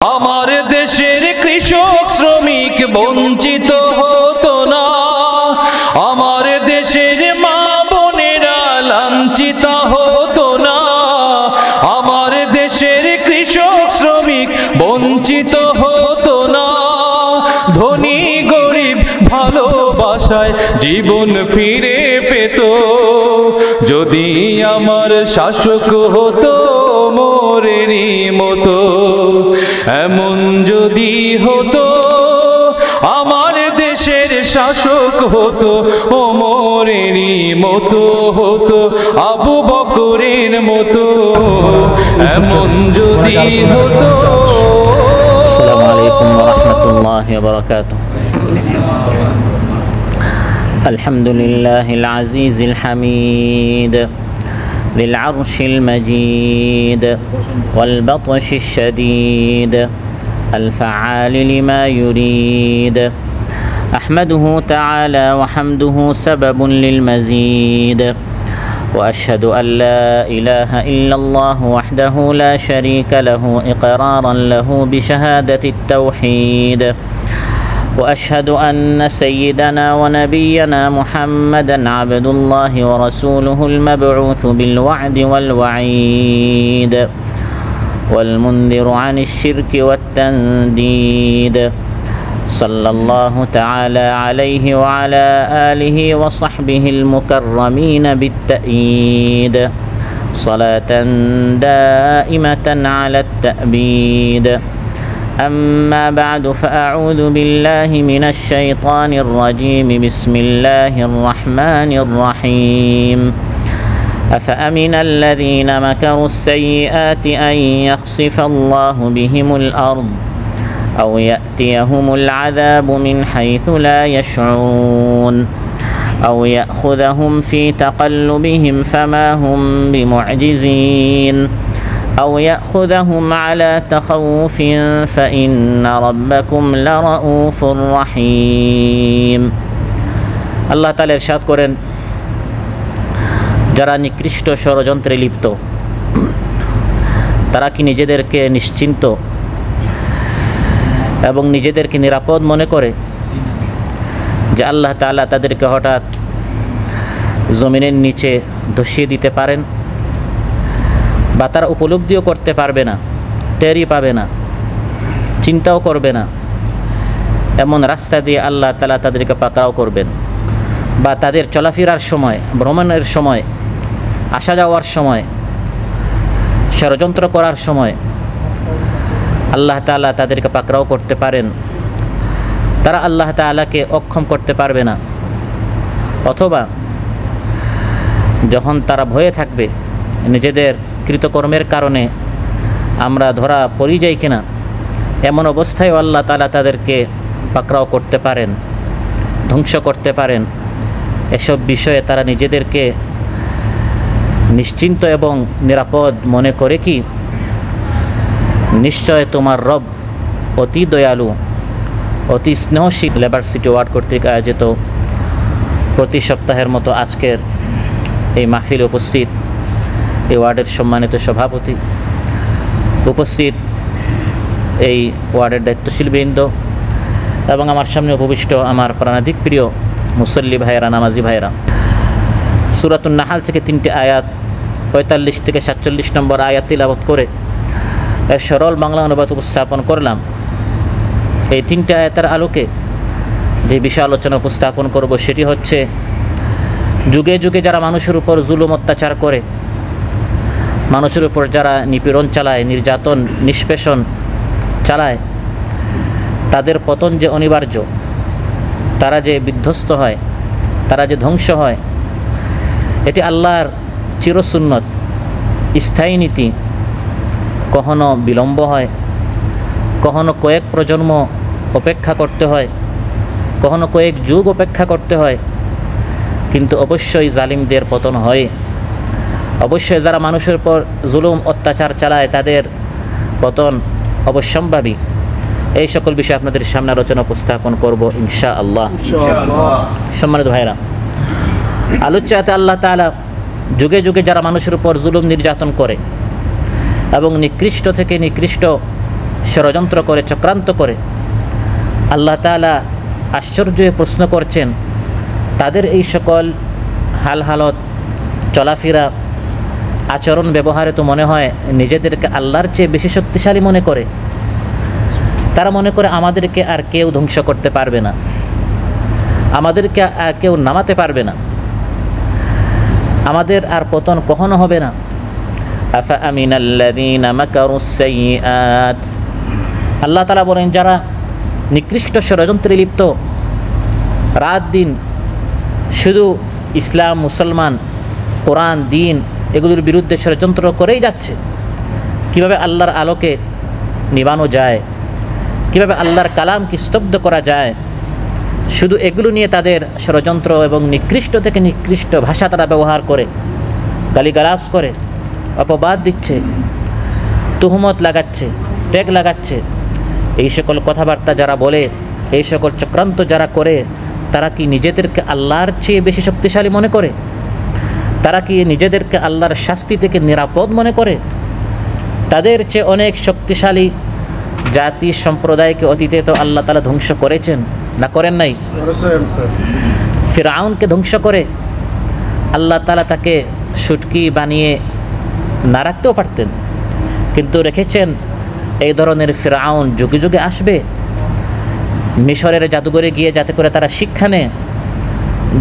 আমার দেশের কৃষক শ্রমিক বঞ্চিত হতো না, আমার দেশের মা বোনেরা লাঞ্ছিত হতো না, আমার দেশের কৃষক শ্রমিক বঞ্চিত হতো না। ধনী গরিব ভালোবাসায় জীবন ফিরে পেত, যদি আমার শাসক হতো মোরেরই মতো। এমন যদি হতো আমার দেশের শাসক হতো ওমরেরই মতো, হতো আবু বকরের মতো। এমন যদি হতো। আসসালামু আলাইকুম ওয়া রাহমাতুল্লাহি ওয়া বারাকাতুহু। আলহামদুলিল্লাহিল আজিজিল হামিদ ذي العرش المجيد والبطش الشديد الفعال لما يريد. أحمده تعالى وحمده سبب للمزيد، وأشهد أن لا إله إلا الله وحده لا شريك له إقرارا له بشهادة التوحيد. وأشهد أن سيدنا ونبينا محمدًا عبد الله ورسوله المبعوث بالوعد والوعيد والمنذر عن الشرك والتنديد. صلى الله تعالى عليه وعلى آله وصحبه المكرمين بالتأييد، صلاة دائمة على التأبيد. أما بعد، فأعوذ بالله من الشيطان الرجيم. بسم الله الرحمن الرحيم. أفأمن الذين مكروا السيئات أن يخسف الله بهم الأرض أو يأتيهم العذاب من حيث لا يشعرون أو يأخذهم في تقلبهم فما هم بمعجزين أو يأخذهم على تخوف فإن ربكم لرؤوف رحيم. আল্লাহ তাআলা ইরশাদ করেন, যারা নিকৃষ্ট ষড়যন্ত্রে লিপ্ত তারা কি নিজেদেরকে নিশ্চিন্ত এবং নিজেদেরকে নিরাপদ মনে করে যে আল্লাহ তাআলা তাদেরকে হঠাৎ জমিনের নিচে ধসিয়ে দিতে পারেন, বা তারা উপলব্ধিও করতে পারবে না, টেরই পাবে না, চিন্তাও করবে না, এমন রাস্তা দিয়ে আল্লাহ তাআলা তাদেরকে পাকড়াও করবেন। বা তাদের চলাফেরার সময়, ভ্রমণের সময়, আসা যাওয়ার সময়, ষড়যন্ত্র করার সময় আল্লাহ তাআলা তাদেরকে পাকড়াও করতে পারেন। তারা আল্লাহ তাআলাকে অক্ষম করতে পারবে না। অথবা যখন তারা ভয়ে থাকবে নিজেদের কৃতকর্মের কারণে আমরা ধরা পড়ে যাই কিনা, এমন অবস্থায় আল্লাহ তাআলা তাদেরকে পাকড়াও করতে পারেন, ধ্বংস করতে পারেন। এসব বিষয়ে তারা নিজেদেরকে নিশ্চিন্ত এবং নিরাপদ মনে করে কি? নিশ্চয় তোমার রব অতি দয়ালু, অতি স্নেহশীল। লেবার সিটি ওয়ার্ড কর্তৃক আয়োজিত প্রতি সপ্তাহের মতো আজকের এই মাহফিলে উপস্থিত এই ওয়ার্ডের সম্মানিত সভাপতি, উপস্থিত এই ওয়ার্ডের দায়িত্বশীল বৃন্দ এবং আমার সামনে উপবিষ্ট আমার প্রাণাধিক প্রিয় মুসল্লি ভাইয়েরা, নামাজি ভাইয়েরা, সূরাতুন নাহাল থেকে 3টি আয়াত 45 থেকে 47 নম্বর আয়াত তিলাওয়াত করে এর সরল বাংলা অনুবাদ উপস্থাপন করলাম। এই 3টি আয়াতের আলোকে যে বিষয় আলোচনা উপস্থাপন করব সেটি হচ্ছে, যুগে যুগে যারা মানুষের উপর জুলুম অত্যাচার করে, মানুষের উপর যারা নিপীড়ন চালায়, নির্যাতন নিষ্পেষণ চালায়, তাদের পতন যে অনিবার্য, তারা যে বিধ্বস্ত হয়, তারা যে ধ্বংস হয়, এটি আল্লাহর চিরসুন্নত, স্থায়ী নীতি। কখনো বিলম্ব হয়, কখনো কয়েক প্রজন্ম অপেক্ষা করতে হয়, কখনো কয়েক যুগ অপেক্ষা করতে হয়, কিন্তু অবশ্যই জালিমদের পতন হয়। অবশ্যই যারা মানুষের উপর জুলুম অত্যাচার চালায় তাদের পতন অবশ্যম্ভাবী। এই সকল বিষয় আপনাদের সামনে আলোচনা উপস্থাপন করব ইনশাআল্লাহ। সম্মানিত ভাইরা, আলোচ্যতে আল্লাহ তাআলা যুগে যুগে যারা মানুষের উপর জুলুম নির্যাতন করে এবং নিকৃষ্ট থেকে নিকৃষ্ট ষড়যন্ত্র করে, চক্রান্ত করে। আল্লাহ তাআলা আশ্চর্য প্রশ্ন করছেন, তাদের এই সকল হাল হালত, চলাফেরা, আচরণ, ব্যবহারে তো মনে হয় নিজেদেরকে আল্লাহর চেয়ে বেশি শক্তিশালী মনে করে। তারা মনে করে আমাদেরকে আর কেউ ধ্বংস করতে পারবে না, আমাদেরকে আর কেউ নামাতে পারবে না, আমাদের আর পতন কখনো হবে না। আফা আমিনাল্লাযীনা মাকারুস সাইয়্যাত, আল্লাহ তাআলা বলেন যারা নিকৃষ্ট ষড়যন্ত্রে লিপ্ত, রাত দিন শুধু ইসলাম, মুসলমান, কোরআন, দিন এগুলোর বিরুদ্ধে ষড়যন্ত্র করেই যাচ্ছে, কিভাবে আল্লাহর আলোকে নিবানো যায়, কিভাবে আল্লাহর কালামকে স্তব্ধ করা যায়, শুধু এগুলো নিয়ে তাদের ষড়যন্ত্র এবং নিকৃষ্ট থেকে নিকৃষ্ট ভাষা তারা ব্যবহার করে, গালিগালাজ করে, অপবাদ দিচ্ছে, তুহমত লাগাচ্ছে, ট্যাগ লাগাচ্ছে। এই সকল কথাবার্তা যারা বলে, এই সকল চক্রান্ত যারা করে, তারা কি নিজেদেরকে আল্লাহর চেয়ে বেশি শক্তিশালী মনে করে? তারা কি নিজেদেরকে আল্লাহর শাস্তি থেকে নিরাপদ মনে করে? তাদের চেয়ে অনেক শক্তিশালী জাতি সম্প্রদায়কে অতীতে তো আল্লাহ তাআলা ধ্বংস করেছেন, না করেন নাই? ফিরআউনকে ধ্বংস করে আল্লাহ তাআলা তাকে শুটকি বানিয়ে না রাখতেও পারতেন, কিন্তু রেখেছেন। এই ধরনের ফিরআউন যুগে যুগে আসবে, মিশরের জাদুঘরে গিয়ে যাতে করে তারা শিক্ষা নেয়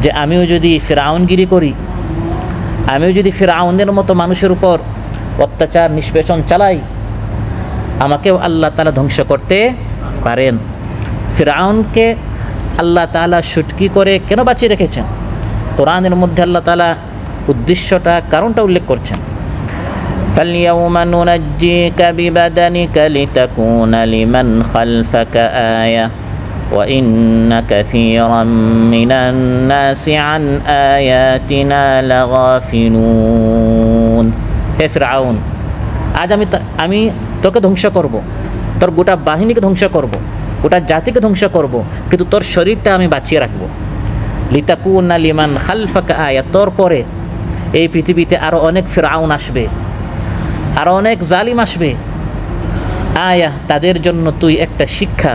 যে আমিও যদি ফিরআউনগিরি করি, আমিও যদি ফিরআউনের মতো মানুষের উপর অত্যাচার নিষ্পেষণ চালাই, আমাকেও আল্লাহ তাআলা ধ্বংস করতে পারেন। ফিরআউনকে আল্লাহ তাআলা শুটকি করে কেন বাঁচিয়ে রেখেছেন? কোরআনের মধ্যে আল্লাহ তাআলা উদ্দেশ্যটা, কারণটা উল্লেখ করছেন। فَالْيَوْمَ نُنَجِّيكَ بِبَدَنِكَ لِتَكُونَ لِمَنْ خَلْفَكَ آيَةً وَإِنَّ كَثِيرًا مِنَ النَّاسِ عَنْ آيَاتِنَا لَغَافِلُونَ। হে ফিরআউন, আজ আমি তোকে ধ্বংস করব, তোর গোটা বাহিনীকে ধ্বংস করব, গোটা জাতিকে ধ্বংস করব, কিন্তু তোর শরীরটা আমি বাঁচিয়ে রাখব। লিতাকুনা লিমান খালফাকা আয়া, তোর পরে এই পৃথিবীতে আরও অনেক ফিরআউন আসবে, আরও অনেক জালিম আসবে। আয়া, তাদের জন্য তুই একটা শিক্ষা,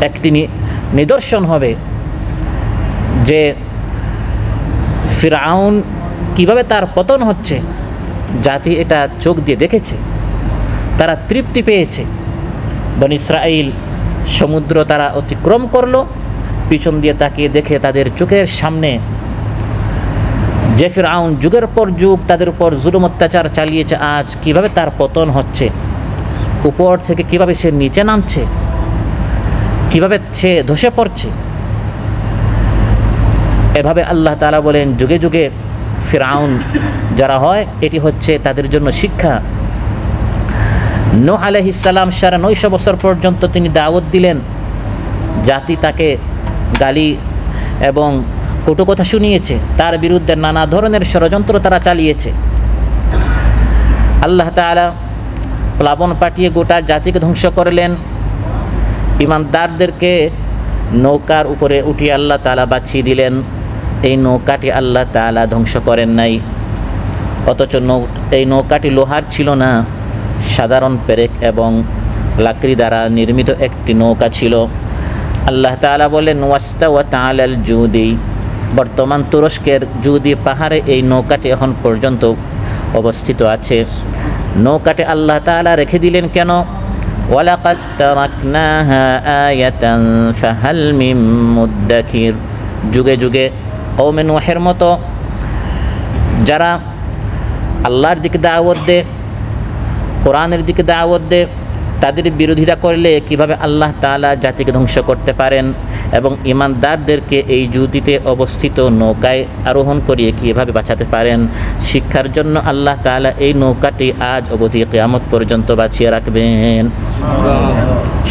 একটি নিদর্শন হবে যে ফিরআউন কিভাবে তার পতন হচ্ছে। জাতি এটা চোখ দিয়ে দেখেছে, তারা তৃপ্তি পেয়েছে। বনী ইসরাঈল সমুদ্র তারা অতিক্রম করলো, পিছন দিয়ে তাকিয়ে দেখে তাদের চোখের সামনে যে ফিরআউন যুগের পর যুগ তাদের উপর জুলুম অত্যাচার চালিয়েছে, আজ কিভাবে তার পতন হচ্ছে, উপর থেকে কিভাবে সে নিচে নামছে, কিভাবে সে ধসে পড়ছে। এভাবে আল্লাহ তাআলা বলেন যুগে যুগে ফিরআউন যারা হয়, এটি হচ্ছে তাদের জন্য শিক্ষা। নূহ আলাইহিস সালাম 950 বছর পর্যন্ত তিনি দাওয়াত দিলেন, জাতি তাকে গালি এবং কটু কথা শুনিয়েছে, তার বিরুদ্ধে নানা ধরনের ষড়যন্ত্র তারা চালিয়েছে। আল্লাহ তাআলা প্লাবন পাঠিয়ে গোটা জাতিকে ধ্বংস করলেন। ঈমানদারদেরকে নৌকার উপরে উঠিয়ে আল্লাহ তাআলা বাঁচিয়ে দিলেন। এই নৌকাটি আল্লাহ তাআলা ধ্বংস করেন নাই, অথচ এই নৌকাটি লোহার ছিল না, সাধারণ পেরেক এবং লাকড়ি দ্বারা নির্মিত একটি নৌকা ছিল। আল্লাহ তাআলা বলেন ওয়াস্তাওয়াত আলাল জুদি, বর্তমান তুরস্কের জুদি পাহাড়ে এই নৌকাটি এখন পর্যন্ত অবস্থিত আছে। নৌকাটি আল্লাহ তাআলা রেখে দিলেন কেন? ওয়ালাকাদ তারাকনাহা আয়াতান ফাহাল মিন মুদ্দাকির, যুগে যুগে কওমে নূহের মতো যারা আল্লাহর দিকে দাওয়াত দেয়, কোরআনের দিকে দাওয়াত দেয়, তাদের বিরোধিতা করলে কিভাবে আল্লাহ তাআলা জাতিকে ধ্বংস করতে পারেন এবং ঈমানদারদেরকে এই জুদিতে অবস্থিত নৌকায় আরোহণ করিয়ে কিভাবে বাঁচাতে পারেন, শিক্ষার জন্য আল্লাহ তাআলা এই নৌকাটি আজ অবধি কিয়ামত পর্যন্ত বাঁচিয়ে রাখবেন।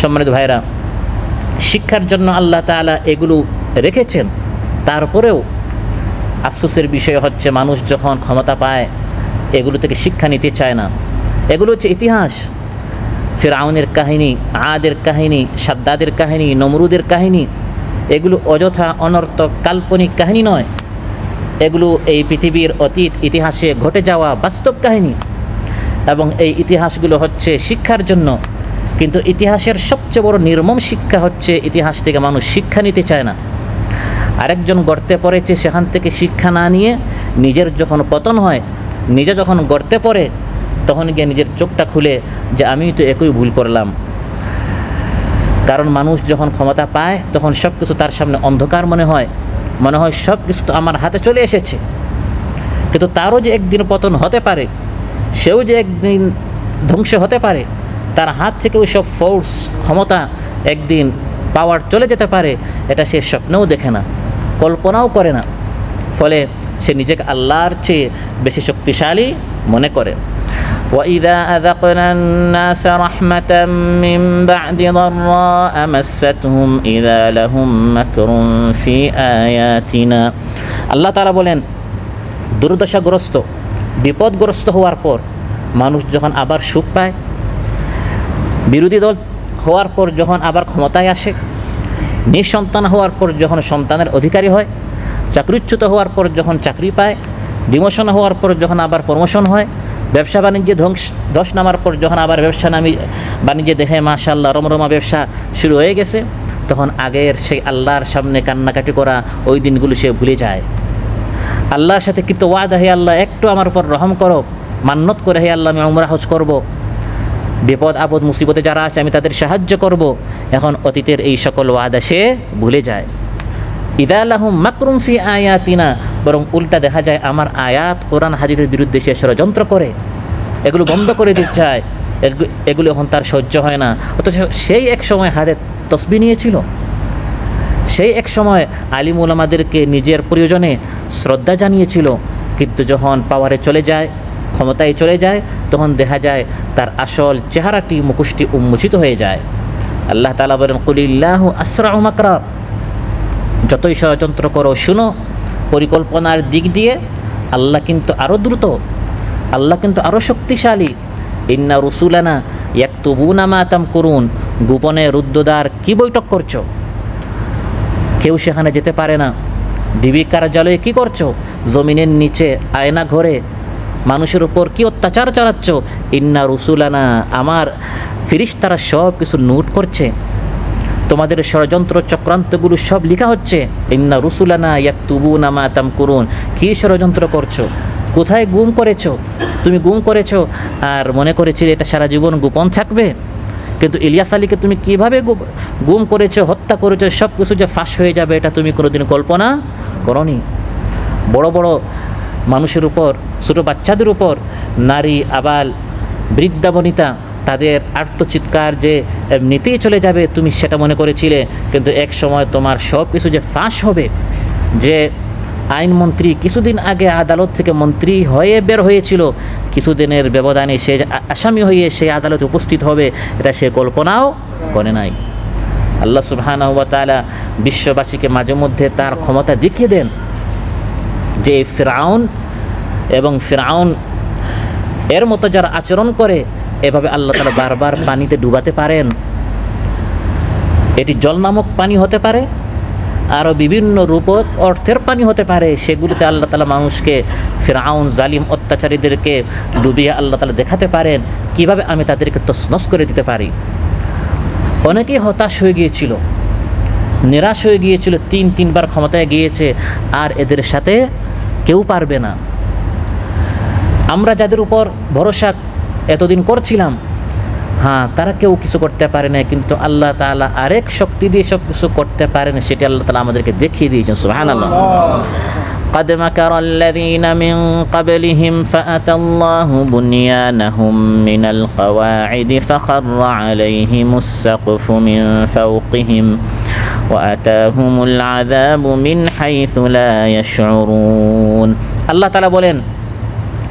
সম্মানিত ভাইরা, শিক্ষার জন্য আল্লাহ তাআলা এগুলো রেখেছেন। তারপরেও আফসোসের বিষয় হচ্ছে মানুষ যখন ক্ষমতা পায় এগুলো থেকে শিক্ষা নিতে চায় না। এগুলো হচ্ছে ইতিহাস। ফিরআউনের কাহিনী, আদের কাহিনী, সাদ্দাদের কাহিনী, নমরুদের কাহিনী, এগুলো অযথা অনর্থক কাল্পনিক কাহিনী নয়, এগুলো এই পৃথিবীর অতীত ইতিহাসে ঘটে যাওয়া বাস্তব কাহিনী। এবং এই ইতিহাসগুলো হচ্ছে শিক্ষার জন্য, কিন্তু ইতিহাসের সবচেয়ে বড় নির্মম শিক্ষা হচ্ছে ইতিহাস থেকে মানুষ শিক্ষা নিতে চায় না। আরেকজন গর্তে পড়েছে, সেখান থেকে শিক্ষা না নিয়ে নিজের যখন পতন হয়, নিজে যখন গর্তে পড়ে, তখন গিয়ে নিজের চোখটা খুলে যে আমি তো একই ভুল করলাম। কারণ মানুষ যখন ক্ষমতা পায় তখন সব কিছু তার সামনে অন্ধকার মনে হয় সব কিছু তো আমার হাতে চলে এসেছে। কিন্তু তারও যে একদিন পতন হতে পারে, সেও যে একদিন ধ্বংস হতে পারে, তার হাত থেকে ওই সব ফোর্স ক্ষমতা একদিন পাওয়ার চলে যেতে পারে, এটা সে স্বপ্নেও দেখে না, কল্পনাও করে না। ফলে সে নিজেকে আল্লাহর চেয়ে বেশি শক্তিশালী মনে করে। وَإِذَا أَذَقْنَا النَّاسَ رَحْمَةً مِّن بَعْدِ ضَرَّاءَ مَسَّتْهُمْ إِذَا لَهُم مَّكْرٌ فِي آيَاتِنَا। আল্লাহ তাআলা বলেন, দুর্দশাগ্রস্ত বিপদগ্রস্ত হওয়ার পর মানুষ যখন আবার সুখ পায়, বিরোধী দল হওয়ার পর যখন আবার ক্ষমতায় আসে, নিঃসন্তান হওয়ার পর যখন সন্তানের অধিকারী হয়, চাকরিচ্যুত হওয়ার পর যখন চাকরি পায়, ডিমোশন হওয়ার পর যখন আবার প্রমোশন হয়, ব্যবসা বাণিজ্যে ধস নামার পর যখন আবার ব্যবসা বাণিজ্যে দেখে মাশাআল্লাহ রমরমা ব্যবসা শুরু হয়ে গেছে, তখন আগের সেই আল্লাহর সামনে কান্নাকাটি করা ওই দিনগুলো সে ভুলে যায়। আল্লাহর সাথে কিন্তু ওয়াদা, হে আল্লাহ একটু আমার উপর রহম করো, মান্নত করে হে আল্লাহ আমি উমরা হজ করব, বিপদ আপদ মুসিবতে যারা আছে আমি তাদের সাহায্য করব। এখন অতীতের এই সকল ওয়াদা সে ভুলে যায়। ইদা লাহুম মাকরুম ফি আয়াতিনা, বরং উল্টা দেখা যায় আমার আয়াত কোরআন হাদিসের বিরুদ্ধে সে ষড়যন্ত্র করে, এগুলো বন্ধ করে দিতে চায়, এগুলো এখন তার সহ্য হয় না। অথচ সেই এক সময় হাতে তসবিহ নিয়েছিল, সেই এক সময় আলিম উলামাদেরকে নিজের প্রয়োজনে শ্রদ্ধা জানিয়েছিল, কিন্তু যখন পাওয়ারে চলে যায়, ক্ষমতায় চলে যায়, তখন দেখা যায় তার আসল চেহারাটি, মুখোশটি উন্মোচিত হয়ে যায়। আল্লাহ তাআলা বলেন, কুলিল্লাহু আসরাউ মাকরা, যতই ষড়যন্ত্র করো শুনো, পরিকল্পনার দিক দিয়ে আল্লাহ কিন্তু আরও দ্রুত, আল্লাহ কিন্তু আরও শক্তিশালী। ইন্না রুসুলানা ইয়াকতুবুনা মা তামকুরুন, গোপনে রুদ্ধদ্বার কি বৈঠক করছো, কেউ সেখানে যেতে পারে না। ডিবি কার্যালয়ে কি করছো, জমিনের নিচে আয়না ঘরে মানুষের উপর কি অত্যাচার চালাচ্ছ, ইন্না রুসুলানা, আমার ফিরিশতারা সব কিছু নোট করছে, তোমাদের ষড়যন্ত্র চক্রান্তগুলো সব লেখা হচ্ছে। ইন্না রুসুলানা ইয়াকতুবুনা মা তামকুরুন, কি ষড়যন্ত্র করছো, কোথায় গুম করেছো, তুমি গুম করেছো আর মনে করেছিলে এটা সারা জীবন গোপন থাকবে, কিন্তু ইলিয়াস আলীকে তুমি কীভাবে গুম করেছো, হত্যা করেছো, সব কিছু যে ফাঁস হয়ে যাবে এটা তুমি কোনোদিন কল্পনা করনি। বড় বড় মানুষের উপর, ছোটো বাচ্চাদের উপর, নারী আবাল বৃদ্ধা বনিতা, তাদের আর্তচিৎকার যে এমনিতেই চলে যাবে তুমি সেটা মনে করেছিলে, কিন্তু এক সময় তোমার সব কিছু যে ফাঁস হবে, যে আইনমন্ত্রী কিছুদিন আগে আদালত থেকে মন্ত্রী হয়ে বের হয়েছিল, কিছুদিনের ব্যবধানে সে আসামি হয়ে সেই আদালতে উপস্থিত হবে, এটা সে কল্পনাও করে নাই। আল্লাহ সুবহানাহু ওয়া তাআলা বিশ্ববাসীকে মাঝে মধ্যে তার ক্ষমতা দেখিয়ে দেন, যে ফিরআউন এবং ফিরআউন এর মতো যারা আচরণ করে, এভাবে আল্লাহ তাআলা বারবার পানিতে ডুবাতে পারেন। এটি জল নামক পানি হতে পারে, আরও বিভিন্ন রূপ অর্থের পানি হতে পারে, সেগুলিতে আল্লাহ তাআলা মানুষকে, ফিরআউন জালিম অত্যাচারীদেরকে ডুবিয়ে আল্লাহ তাআলা দেখাতে পারেন কিভাবে আমি তাদেরকে তছনছ করে দিতে পারি। অনেকেই হতাশ হয়ে গিয়েছিল, নিরাশ হয়ে গিয়েছিল, তিনবার ক্ষমতায় গিয়েছে, আর এদের সাথে কেউ পারবে না। আমরা যাদের উপর ভরসা এতদিন করছিলাম, হ্যাঁ তারা কেউ কিছু করতে পারে না, কিন্তু আল্লাহ তাআলা আরেক শক্তি দিয়ে সব কিছু করতে পারেন, সেটি আল্লাহ তাআলা আমাদেরকে দেখিয়ে দিয়েছেন। সুবহানাল্লাহ। قد مكر الذين من قبلهم فأتى الله بنيانهم من القواعد فخر عليهم السقف من فوقهم وأتاهم العذاب من حيث لا يشعرون। আল্লাহ তাআলা বলেন,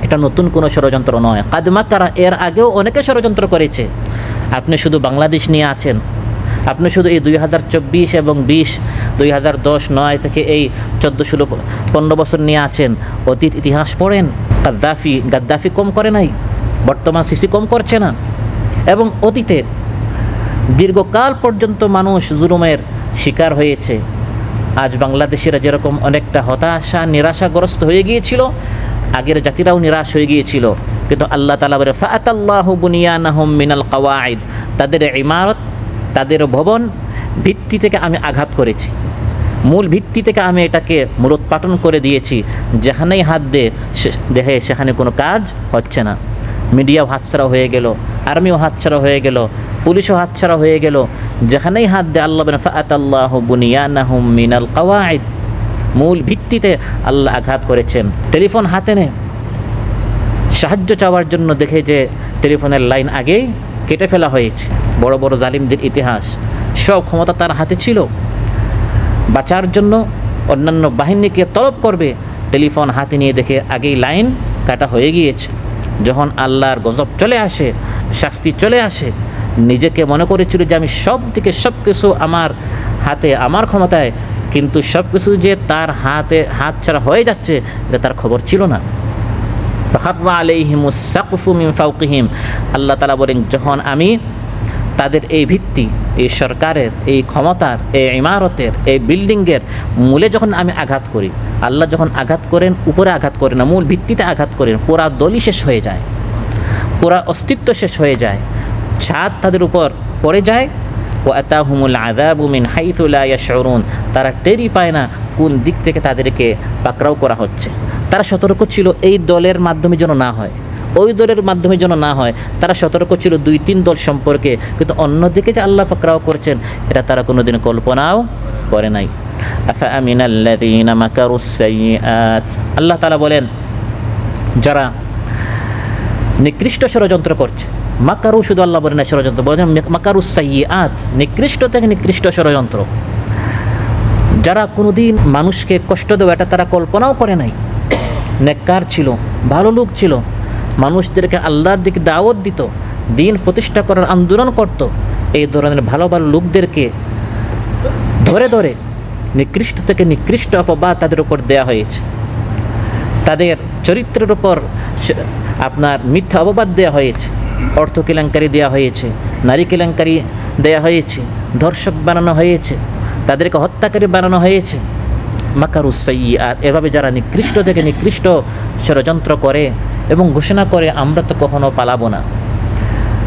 এটা নতুন কোনো ষড়যন্ত্র নয়। কাদ মাকারা, এর আগেও অনেকে ষড়যন্ত্র করেছে। আপনি শুধু বাংলাদেশ নিয়ে আছেন, আপনি শুধু এই 2024 এবং 20, 2010, 9 থেকে এই 14, 16, 15 বছর নিয়ে আছেন। অতীত ইতিহাস পড়েন, গাদ্দাফি কম করে নাই, বর্তমান সিসি কম করছে না, এবং অতীতে দীর্ঘকাল পর্যন্ত মানুষ জুলুমের শিকার হয়েছে। আজ বাংলাদেশিরা যেরকম অনেকটা হতাশা নিরাশাগ্রস্ত হয়ে গিয়েছিল, আগের জাতিরাও নিরাশ হয়ে গিয়েছিল, কিন্তু আল্লাহ তাআলা বলে ফাআতাল্লাহু বুনিয়ানাহুম মিনাল কাওয়াইদ, তাদের ইমারত, তাদের ভবন ভিত্তি থেকে আমি আঘাত করেছি, মূল ভিত্তি থেকে আমি এটাকে মূলোৎপাটন করে দিয়েছি। যেখানেই হাত দেখে সেখানে কোনো কাজ হচ্ছে না। মিডিয়াও হাতছাড়া হয়ে গেল, আর্মিও হাতছাড়া হয়ে গেল, পুলিশও হাতছাড়া হয়ে গেল। যেখানেই হাত দেয় আল্লাহ বলেন ফাআতাল্লাহু বুনিয়ানাহুম মিনাল কাওয়াইদ, মূল ভিত্তিতে আল্লাহ আঘাত করেছেন। টেলিফোন হাতে নে, সাহায্য চাওয়ার জন্য দেখে যে টেলিফোনের লাইন আগেই কেটে ফেলা হয়েছে। বড় বড় জালিমদের ইতিহাস, সব ক্ষমতা তার হাতে ছিল। বাঁচার জন্য অন্যান্য বাহিনীকে তলব করবে, টেলিফোন হাতে নিয়ে দেখে আগেই লাইন কাটা হয়ে গিয়েছে। যখন আল্লাহর গজব চলে আসে, শাস্তি চলে আসে, নিজেকে মনে করেছিল যে আমি সব দিকে সব কিছু আমার হাতে, আমার ক্ষমতায়, কিন্তু সব কিছু যে তার হাত ছাড়া হয়ে যাচ্ছে এটা তার খবর ছিল না। ফাখাররা আলাইহিমুস সাকফু মিন ফাওকিহিম, আল্লাহ তাআলা বলেন যখন আমি তাদের এই ভিত্তি, এই সরকারের, এই ক্ষমতার, এই ইমারতের, এই বিল্ডিংয়ের মূলে যখন আমি আঘাত করি, আল্লাহ যখন আঘাত করেন উপরে আঘাত করেন না, মূল ভিত্তিতে আঘাত করেন, পুরা দলই শেষ হয়ে যায়, পুরা অস্তিত্ব শেষ হয়ে যায়, ছাদ তাদের উপর পড়ে যায়। ওয়া আতাহুমুল আযাবু মিন হাইসু লা ইয়াশউরুন, তারা টেরই পায় না কোন দিক থেকে তাদেরকে পাকড়াও করা হচ্ছে। তারা সতর্ক ছিল এই দলের মাধ্যমে যেন না হয়, ওই দলের মাধ্যমে যেন না হয়। তারা সতর্ক ছিল 2-3 দল সম্পর্কে, কিন্তু অন্যদিকে যে আল্লাহ পাকড়াও করছেন এটা তারা কোনোদিন কল্পনাও করে নাই। আফা আমিনাল্লাযীনা মাকারুস সাইয়্যাত, আল্লাহ তাআলা বলেন যারা নিকৃষ্ট ষড়যন্ত্র করছে, মাকারু শুধু আল্লাহ বলেন না, ষড়যন্ত্র বলেন মাকারুস সাইয়্যাত, নিকৃষ্ট থেকে নিকৃষ্ট ষড়যন্ত্র, যারা কোনোদিন মানুষকে কষ্ট দেওয়া এটা তারা কল্পনাও করে নাই। নেককার ছিল, ভালো লোক ছিল, মানুষদেরকে আল্লাহর দিকে দাওয়াত দিত, দিন প্রতিষ্ঠা করার আন্দোলন করত। এই ধরনের ভালো ভালো লোকদেরকে ধরে ধরে নিকৃষ্ট থেকে নিকৃষ্ট অপবাদ তাদের উপর দেয়া হয়েছে। তাদের চরিত্রের উপর আপনার মিথ্যা অপবাদ দেওয়া হয়েছে, অর্থ কেলেঙ্কারি দেওয়া হয়েছে, নারী কেলেঙ্কারি দেওয়া হয়েছে, ধর্ষক বানানো হয়েছে, তাদেরকে হত্যাকারী বানানো হয়েছে। মাকারুস সাইয়্যাত, এভাবে যারা নিকৃষ্ট থেকে নিকৃষ্ট ষড়যন্ত্র করে এবং ঘোষণা করে আমরা তো কখনো পালাবো না,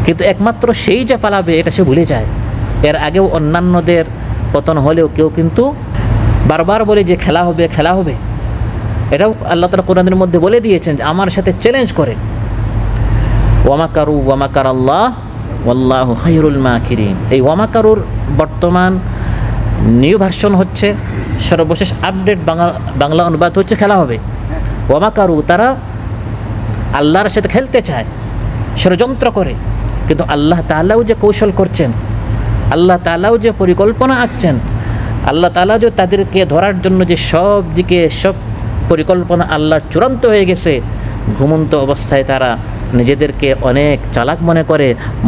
কিন্তু একমাত্র সেই যে পালাবে এটা সে ভুলে যায়। এর আগেও অন্যান্যদের পতন হলেও কেউ কিন্তু বারবার বলে যে খেলা হবে, খেলা হবে। এটাও আল্লাহ তাআলা কোরআনের মধ্যে বলে দিয়েছেন যে আমার সাথে চ্যালেঞ্জ করে। ওয়ামাকারু ওয়ামাকারাল্লাহ ওয়াল্লাহু খায়রুল মাকিরিন, এই ওয়ামাকারুর বর্তমান নিউ ভার্সন হচ্ছে, সর্বশেষ আপডেট বাংলা অনুবাদ হচ্ছে খেলা হবে। ওয়ামাকারু, তারা আল্লাহর সাথে খেলতে চায়, ষড়যন্ত্র করে, কিন্তু আল্লাহ তাআলাও যে কৌশল করছেন, আল্লাহ তাআলাও যে পরিকল্পনা আঁকছেন, আল্লাহ তাআলা যে তাদেরকে ধরার জন্য যে সব দিকে সব পরিকল্পনা আল্লাহর চূড়ান্ত হয়ে গেছে, ঘুমন্ত অবস্থায় তারা নিজেদেরকে অনেক চালাক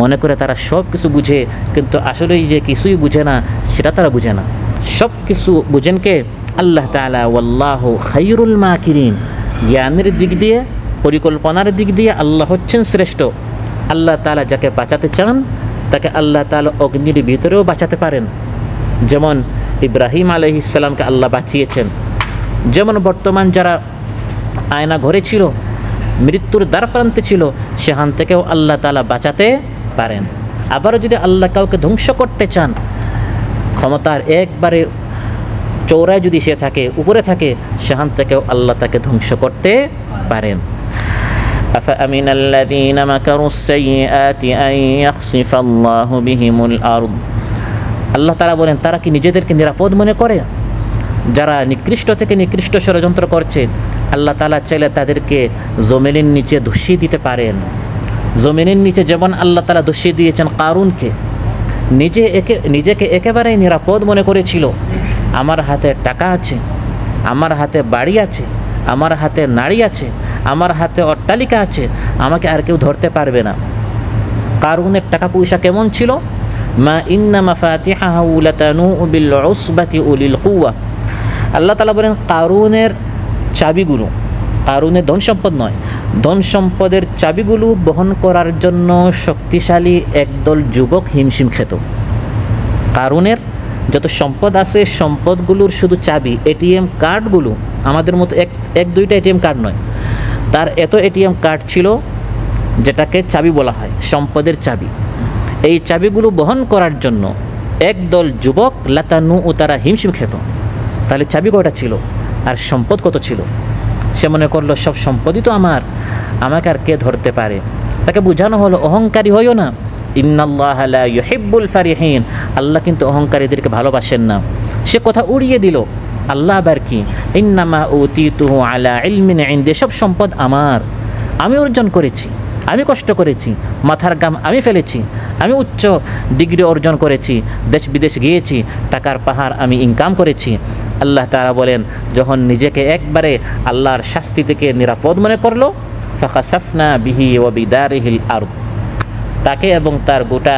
মনে করে তারা সব কিছু বুঝে, কিন্তু আসলেই যে কিছুই বুঝে না সেটা তারা বুঝে না। সব কিছু বুঝেন কে? আল্লাহ তাআলা। ওয়াল্লাহু খায়রুল মাকিরিন, জ্ঞানের দিক দিয়ে, পরিকল্পনার দিক দিয়ে আল্লাহ হচ্ছেন শ্রেষ্ঠ। আল্লাহ তাআলা যাকে বাঁচাতে চান তাকে আল্লাহ তাআলা অগ্নির ভিতরেও বাঁচাতে পারেন, যেমন ইব্রাহিম আলাইহিস সালামকে আল্লাহ বাঁচিয়েছেন। যেমন বর্তমান যারা আয়না ঘরে ছিল, মৃত্যুর দ্বার প্রান্তে ছিল, সেখান থেকেও আল্লাহ তাআলা বাঁচাতে পারেন। আবারও যদি আল্লাহ কাউকে ধ্বংস করতে চান, ক্ষমতার একবারে চৌড়ায় যদি সে থাকে, উপরে থাকে, সেখান থেকেও আল্লাহ তাকে ধ্বংস করতে পারেন। أفأمن الذين مكروا السيئات أن يخسف الله بهم الأرض, আল্লাহ তাআলা বলেন তারা কি নিজেদেরকে নিরাপদ মনে করে? যারা নিকৃষ্ট থেকে নিকৃষ্ট ষড়যন্ত্র করছে, আল্লাহ তাআলা চাইলে তাদেরকে জমিনের নিচে ধসিয়ে দিতে পারেন। জমিনের নিচে যেমন আল্লাহ তাআলা ধসিয়ে দিয়েছেন কারুনকে, নিজেকে একেবারেই নিরাপদ মনে করেছিল। আমার হাতে টাকা আছে, আমার হাতে বাড়ি আছে, আমার হাতে নারী আছে, আমার হাতে অট্টালিকা আছে, আমাকে আর কেউ ধরতে পারবে না। কারুনের টাকা পয়সা কেমন ছিল? মা ইন্না মাফাতিহাহু লাতানু বিল উসবাতি উলিল কুওয়া, আল্লাহ তাআলা বলেন কারুনের চাবিগুলো, কারুনের ধন সম্পদ নয়, ধন সম্পদের চাবিগুলো বহন করার জন্য শক্তিশালী একদল যুবক হিমশিম খেত। কারুনের যত সম্পদ আছে, সম্পদগুলোর শুধু চাবি, এটিএম কার্ডগুলো আমাদের মতো এক দুইটা এটিএম কার্ড নয়, তার এত এটিএম কার্ড ছিল, যেটাকে চাবি বলা হয়, সম্পদের চাবি। এই চাবিগুলো বহন করার জন্য একদল যুবক লাতানু ও তারা হিমশিম খেত। তাহলে চাবি কয়টা ছিল আর সম্পদ কত ছিল? সে মনে করলো সব সম্পদই তো আমার, আমাকে আর কে ধরতে পারে? তাকে বোঝানো হলো অহংকারী হইও না, ইন্নাল্লাহ লা ইউহিব্বুল ফারিহিন, আল্লাহ কিন্তু অহংকারীদেরকে ভালোবাসেন না। সে কথা উড়িয়ে দিল। আল্লাহ আবার কি, ইন্নামা উতিতুহু আলা ইলমিন ইনদি, সব সম্পদ আমার, আমি অর্জন করেছি, আমি কষ্ট করেছি, মাথার গাম আমি ফেলেছি, আমি উচ্চ ডিগ্রি অর্জন করেছি, দেশ বিদেশ গিয়েছি, টাকার পাহাড় আমি ইনকাম করেছি। আল্লাহ তাআলা বলেন, যখন নিজেকে একবারে আল্লাহর শাস্তি থেকে নিরাপদ মনে করলো, ফাখাসাফনা বিহি ওয়া বিদারিহিল আরদ, তাকে এবং তার গোটা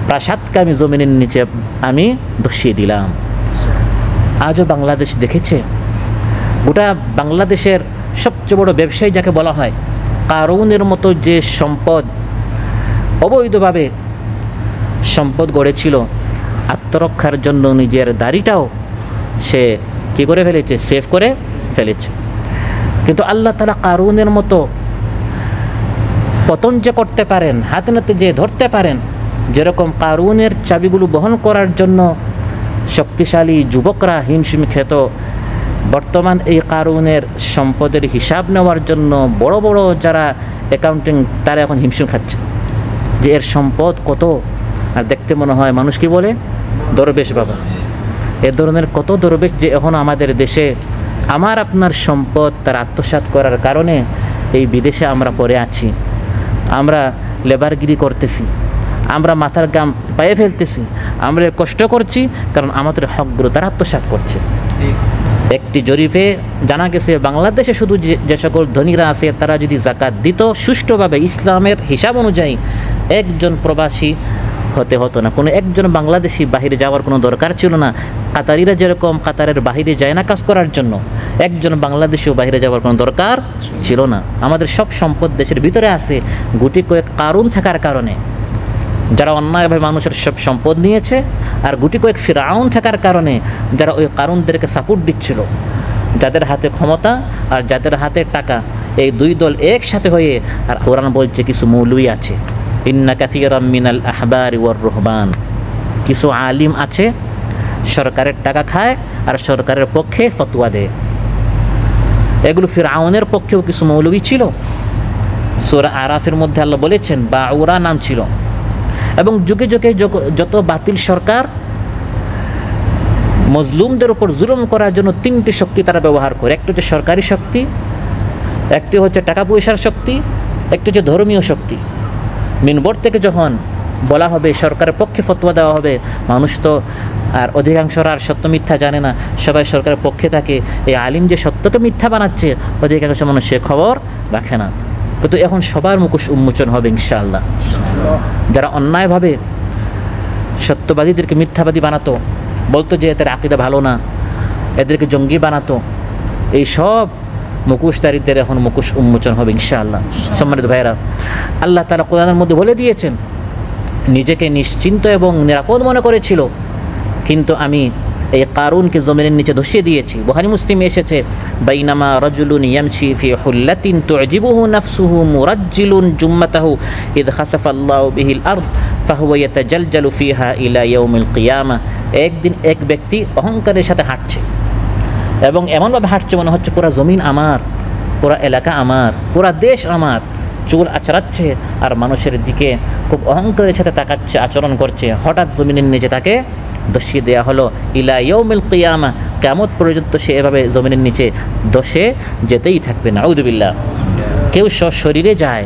প্রাসাদকে আমি জমিনের নিচে আমি ধসিয়ে দিলাম। আজও বাংলাদেশ দেখেছে, গোটা বাংলাদেশের সবচেয়ে বড় ব্যবসায়ী যাকে বলা হয়, কারুনের মতো যে সম্পদ, অবৈধভাবে সম্পদ গড়েছিল, আত্মরক্ষার জন্য নিজের দাড়িটাও সে কী করে ফেলেছে, সেভ করে ফেলেছে। কিন্তু আল্লাহ তাআলা কারুনের মতো পতন যে করতে পারেন, হাতে নাতে যে ধরতে পারেন, যেরকম কারুনের চাবিগুলো বহন করার জন্য শক্তিশালী যুবকরা হিমশিম খেত, বর্তমান এই কারুনের সম্পদের হিসাব নেওয়ার জন্য বড় বড় যারা অ্যাকাউন্টিং, তারা এখন হিমশিম খাচ্ছে যে এর সম্পদ কত। আর দেখতে মনে হয় মানুষ কি বলে, দরবেশ বাবা। এ ধরনের কত দরবেশ যে এখন আমাদের দেশে, আমার আপনার সম্পদ তার আত্মসাৎ করার কারণে এই বিদেশে আমরা পড়ে আছি, আমরা লেবারগিরি করতেছি, আমরা মাথার গাম পায়ে ফেলতেছি, আমরা কষ্ট করছি, কারণ আমাদের হকগুলো তারা আত্মসাৎ করছে। একটি জরিপে জানা গেছে, বাংলাদেশে শুধু যে সকল ধনীরা আছে তারা যদি জাকাত দিত সুষ্ঠুভাবে ইসলামের হিসাব অনুযায়ী, একজন প্রবাসী হতে হতো না, কোনো একজন বাংলাদেশি বাহিরে যাওয়ার কোনো দরকার ছিল না। কাতারিরা যেরকম কাতারের বাহিরে যায় না কাজ করার জন্য, একজন বাংলাদেশিও বাহিরে যাওয়ার কোনো দরকার ছিল না। আমাদের সব সম্পদ দেশের ভিতরে আছে, গুটি কয়েক কারুন থাকার কারণে, যারা অন্যায়ভাবে মানুষের সব সম্পদ নিয়েছে, আর গুটি কয়েক ফিরাউন থাকার কারণে যারা ওই কারুনদেরকে সাপোর্ট দিচ্ছিল, যাদের হাতে ক্ষমতা আর যাদের হাতে টাকা, এই দুই দল একসাথে হয়ে। আর কোরআন বলছে কিছু মৌলুই আছে, ইন্না কাসীরাম মিনাল আহবারি ওয়ার রুহবান, কিছু আলিম আছে সরকারের টাকা খায় আর সরকারের পক্ষে ফতোয়া দেয়। এগুলো ফিরআউনের পক্ষেও কিছু মৌলবী ছিল। সূরা আরাফের মধ্যে আল্লাহ বলেছেন বাউরা নাম ছিল। এবং যুগে যুগে যত বাতিল সরকার মজলুমদের উপর জুলুম করার জন্য তিনটি শক্তি তারা ব্যবহার করে, একটি হচ্ছে সরকারি শক্তি, একটি হচ্ছে টাকা পয়সার শক্তি, একটি হচ্ছে ধর্মীয় শক্তি। মিনবর থেকে যখন বলা হবে সরকারের পক্ষে ফতোয়া দেওয়া হবে, মানুষ তো আর অধিকাংশরা আর সত্য মিথ্যা জানে না, সবাই সরকারের পক্ষে থাকে। এই আলিম যে সত্যকে মিথ্যা বানাচ্ছে, অধিকাংশ মানুষ সে খবর রাখে না। কিন্তু এখন সবার মুখোশ উন্মোচন হবে ইনশাআল্লাহ। যারা অন্যায়ভাবে সত্যবাদীদেরকে মিথ্যাবাদী বানাতো, বলতো যে এদের আকীদা ভালো না, এদেরকে জঙ্গি বানাতো, এই সব মুখোশধারীদের এখন মুখোশ উন্মোচন হবে ইনশাআল্লাহ। সম্মানিত ভাইয়েরা, আল্লাহ তাআলা কোরআনের মধ্যে বলে দিয়েছেন, নিজেকে নিশ্চিন্ত এবং নিরাপদ মনে করেছিল, কিন্তু আমি এই কারুনকে জমিনের নিচে ধসিয়ে দিয়েছি। বুখারী মুসলিমে এসেছে, বাইনামা রাজুলুন ইয়ামশি ফি হুল্লাতিন তুজিবুহু নাফসুহু মুরাজ্জিলুন জুম্মাতাহু ইদ খাসাফাল্লাহু বিহিল আরদ ফাহুয়া ইয়াতাজালজালু ফিহা ইলা ইয়াউমিল কিয়ামাহ। একদিন এক ব্যক্তি অহংকারের সাথে হাঁটছে এবং এমনভাবে হাঁটছে মনে হচ্ছে পুরা জমিন আমার, পুরা এলাকা আমার, পুরা দেশ আমার, চুল আচড়াচ্ছে আর মানুষের দিকে খুব অহংকারের সাথে তাকাচ্ছে, আচরণ করছে। হঠাৎ জমিনের নিচে তাকে ধসিয়ে দেওয়া হলো ইলা ইয়াউমিল কিয়ামাহ, কিয়ামত পর্যন্ত সে এভাবে জমিনের নিচে ধসে যেতেই থাকবে। নাউযুবিল্লাহ। কেউ সশরীরে যায়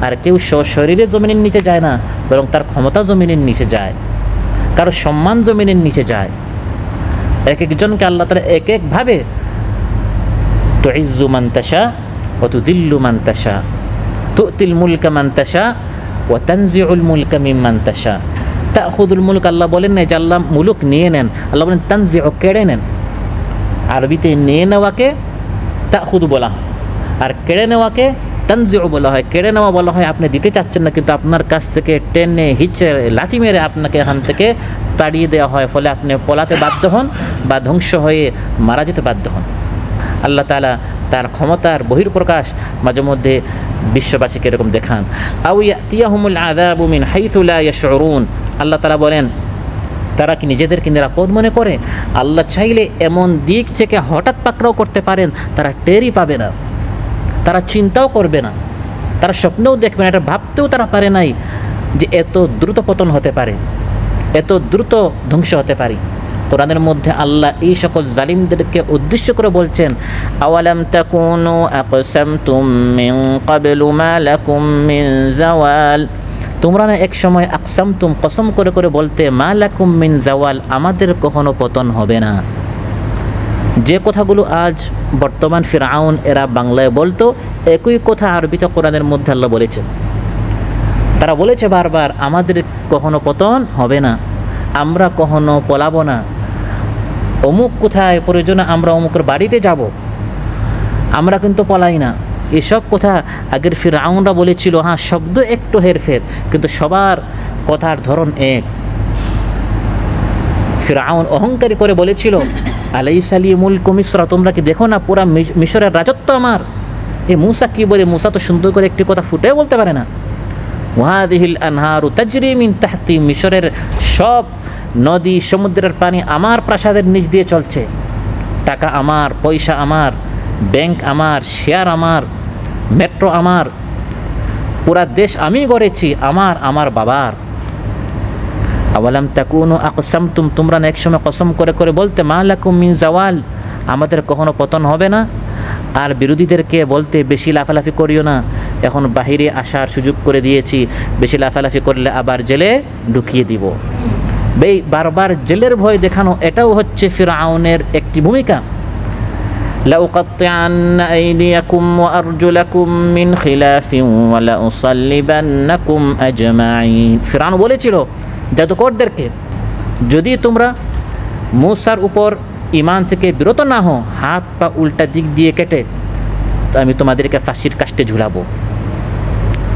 আর কেউ সশরীরে জমিনের নিচে যায় না, বরং তার ক্ষমতা জমিনের নিচে যায়, কারো সম্মান জমিনের নিচে যায়। এক একজনকে আল্লাহ তাআলা এক একভাবে তুইজ্জু মান তাশা ওয়া তুযিল্লু মান তাশা, তু'তিল মুলকা মান তাশা ওয়া তানজিউল মুলকা মিম্মান তাশা। তাখুদুল মুলক, আল্লাহ বলেন না যে আল্লাহ মুলুক নিয়ে নেন, আল্লাহ বলেন তানজিউ, কেড়ে নেন। আরবিতে নিয়ে নেওয়াকে তাখুদ বলা হয়, আর কেড়ে নেওয়াকে তানজিউ বলা হয়। কেড়ে নেওয়া বলা হয় আপনি দিতে চাচ্ছেন না, কিন্তু আপনার কাছ থেকে টেনে হিচে লাথি মেরে আপনাকে এখান থেকে তাড়িয়ে দেওয়া হয়, ফলে আপনি পলাতে বাধ্য হন বা ধ্বংস হয়ে মারা যেতে বাধ্য হন। আল্লাহ তাআলা তার ক্ষমতার বহির্প্রকাশ মাঝে মধ্যে বিশ্ববাসীকে এরকম দেখান। আও ইয়াতিয়াহুমুল আযাবু মিন হাইথু লা ইয়াশউরুন, আল্লাহ তাআলা বলেন তারা কি নিজেদেরকে নিরাপদ মনে করে? আল্লাহ চাইলে এমন দিক থেকে হঠাৎ পাকড়াও করতে পারেন, তারা টেরই পাবে না, তারা চিন্তাও করবে না, তারা স্বপ্নেও দেখবে না, এটা ভাবতেও তারা পারে নাই যে এত দ্রুত পতন হতে পারে, এত দ্রুত ধ্বংস হতে পারে। কোরআনের মধ্যে আল্লাহ এই সকল জালিমদেরকে উদ্দেশ্য করে বলছেন, আওয়ালাম তাকুনু আকসামতুম মিন ক্বাবলু মা লাকুম মিন জাওয়াল, তোমরা না এক সময় আকসামতুম কসম করে করে বলতে মা লাকুম মিন জাওয়াল, আমাদের কখনো পতন হবে না। যে কথাগুলো আজ বর্তমান ফিরআউন এরা বাংলায় বলতো, একই কথা আরবিতে কোরআনের মধ্যে আল্লাহ বলেছেন। তারা বলেছে বারবার আমাদের কখনো পতন হবে না, আমরা কখনো পলাবো না, অমুক কোথায় প্রয়োজনে আমরা অমুকের বাড়িতে যাব, আমরা কিন্তু পলাই না। এসব কথা আগের ফিরআউনরা বলেছিল। হ্যাঁ, শব্দ একটু হেরফের, কিন্তু সবার কথার ধরন এক। ফিরআউন অহংকারী করে বলেছিল, আলাইসা লি মুলকু মিসর, তোমরা কি দেখো না পুরা মিশরের রাজত্ব আমার। এই মূসা কি বলে? মূসা তো সুন্দর করে একটি কথা ফুটেও বলতে পারে না। ওয়াহাদিহিল আনহারু তাজরি মিন তাহতি, মিশরের সব নদী সমুদ্রের পানি আমার প্রাসাদের নিচ দিয়ে চলছে। টাকা আমার, পয়সা আমার, ব্যাংক আমার, শেয়ার আমার, মেট্রো আমার, পুরা দেশ আমি গড়েছি, আমার বাবার। আওয়ালাম তাকুনু আকসামতুম, তোমরা না একসময় কসম করে করে বলতে মা লাকুম মিন জাওয়াল, আমাদের কখনো পতন হবে না। আর বিরোধীদেরকে বলতে বেশি লাফালাফি করিও না, এখন বাহিরে আসার সুযোগ করে দিয়েছি, বেশি লাফালাফি করলে আবার জেলে ঢুকিয়ে দিব। বারবার জেলের ভয় দেখানো, এটাও হচ্ছে ফিরআউনের একটি ভূমিকা। লাউকাত্তিআন্না আইদিয়াকুম ওয়া আরজুলাকুম মিন খিলাফিন ওয়া লাউসাল্লিবান্নাকুম আজমাইন, ফিরআউন বলেছিল জাদুকরদেরকে, যদি তোমরা মূসার উপর ঈমান থেকে বিরত না হও, হাত পা উল্টা দিক দিয়ে কেটে, তো আমি তোমাদেরকে ফাঁসির কাস্টে ঝুলাবো।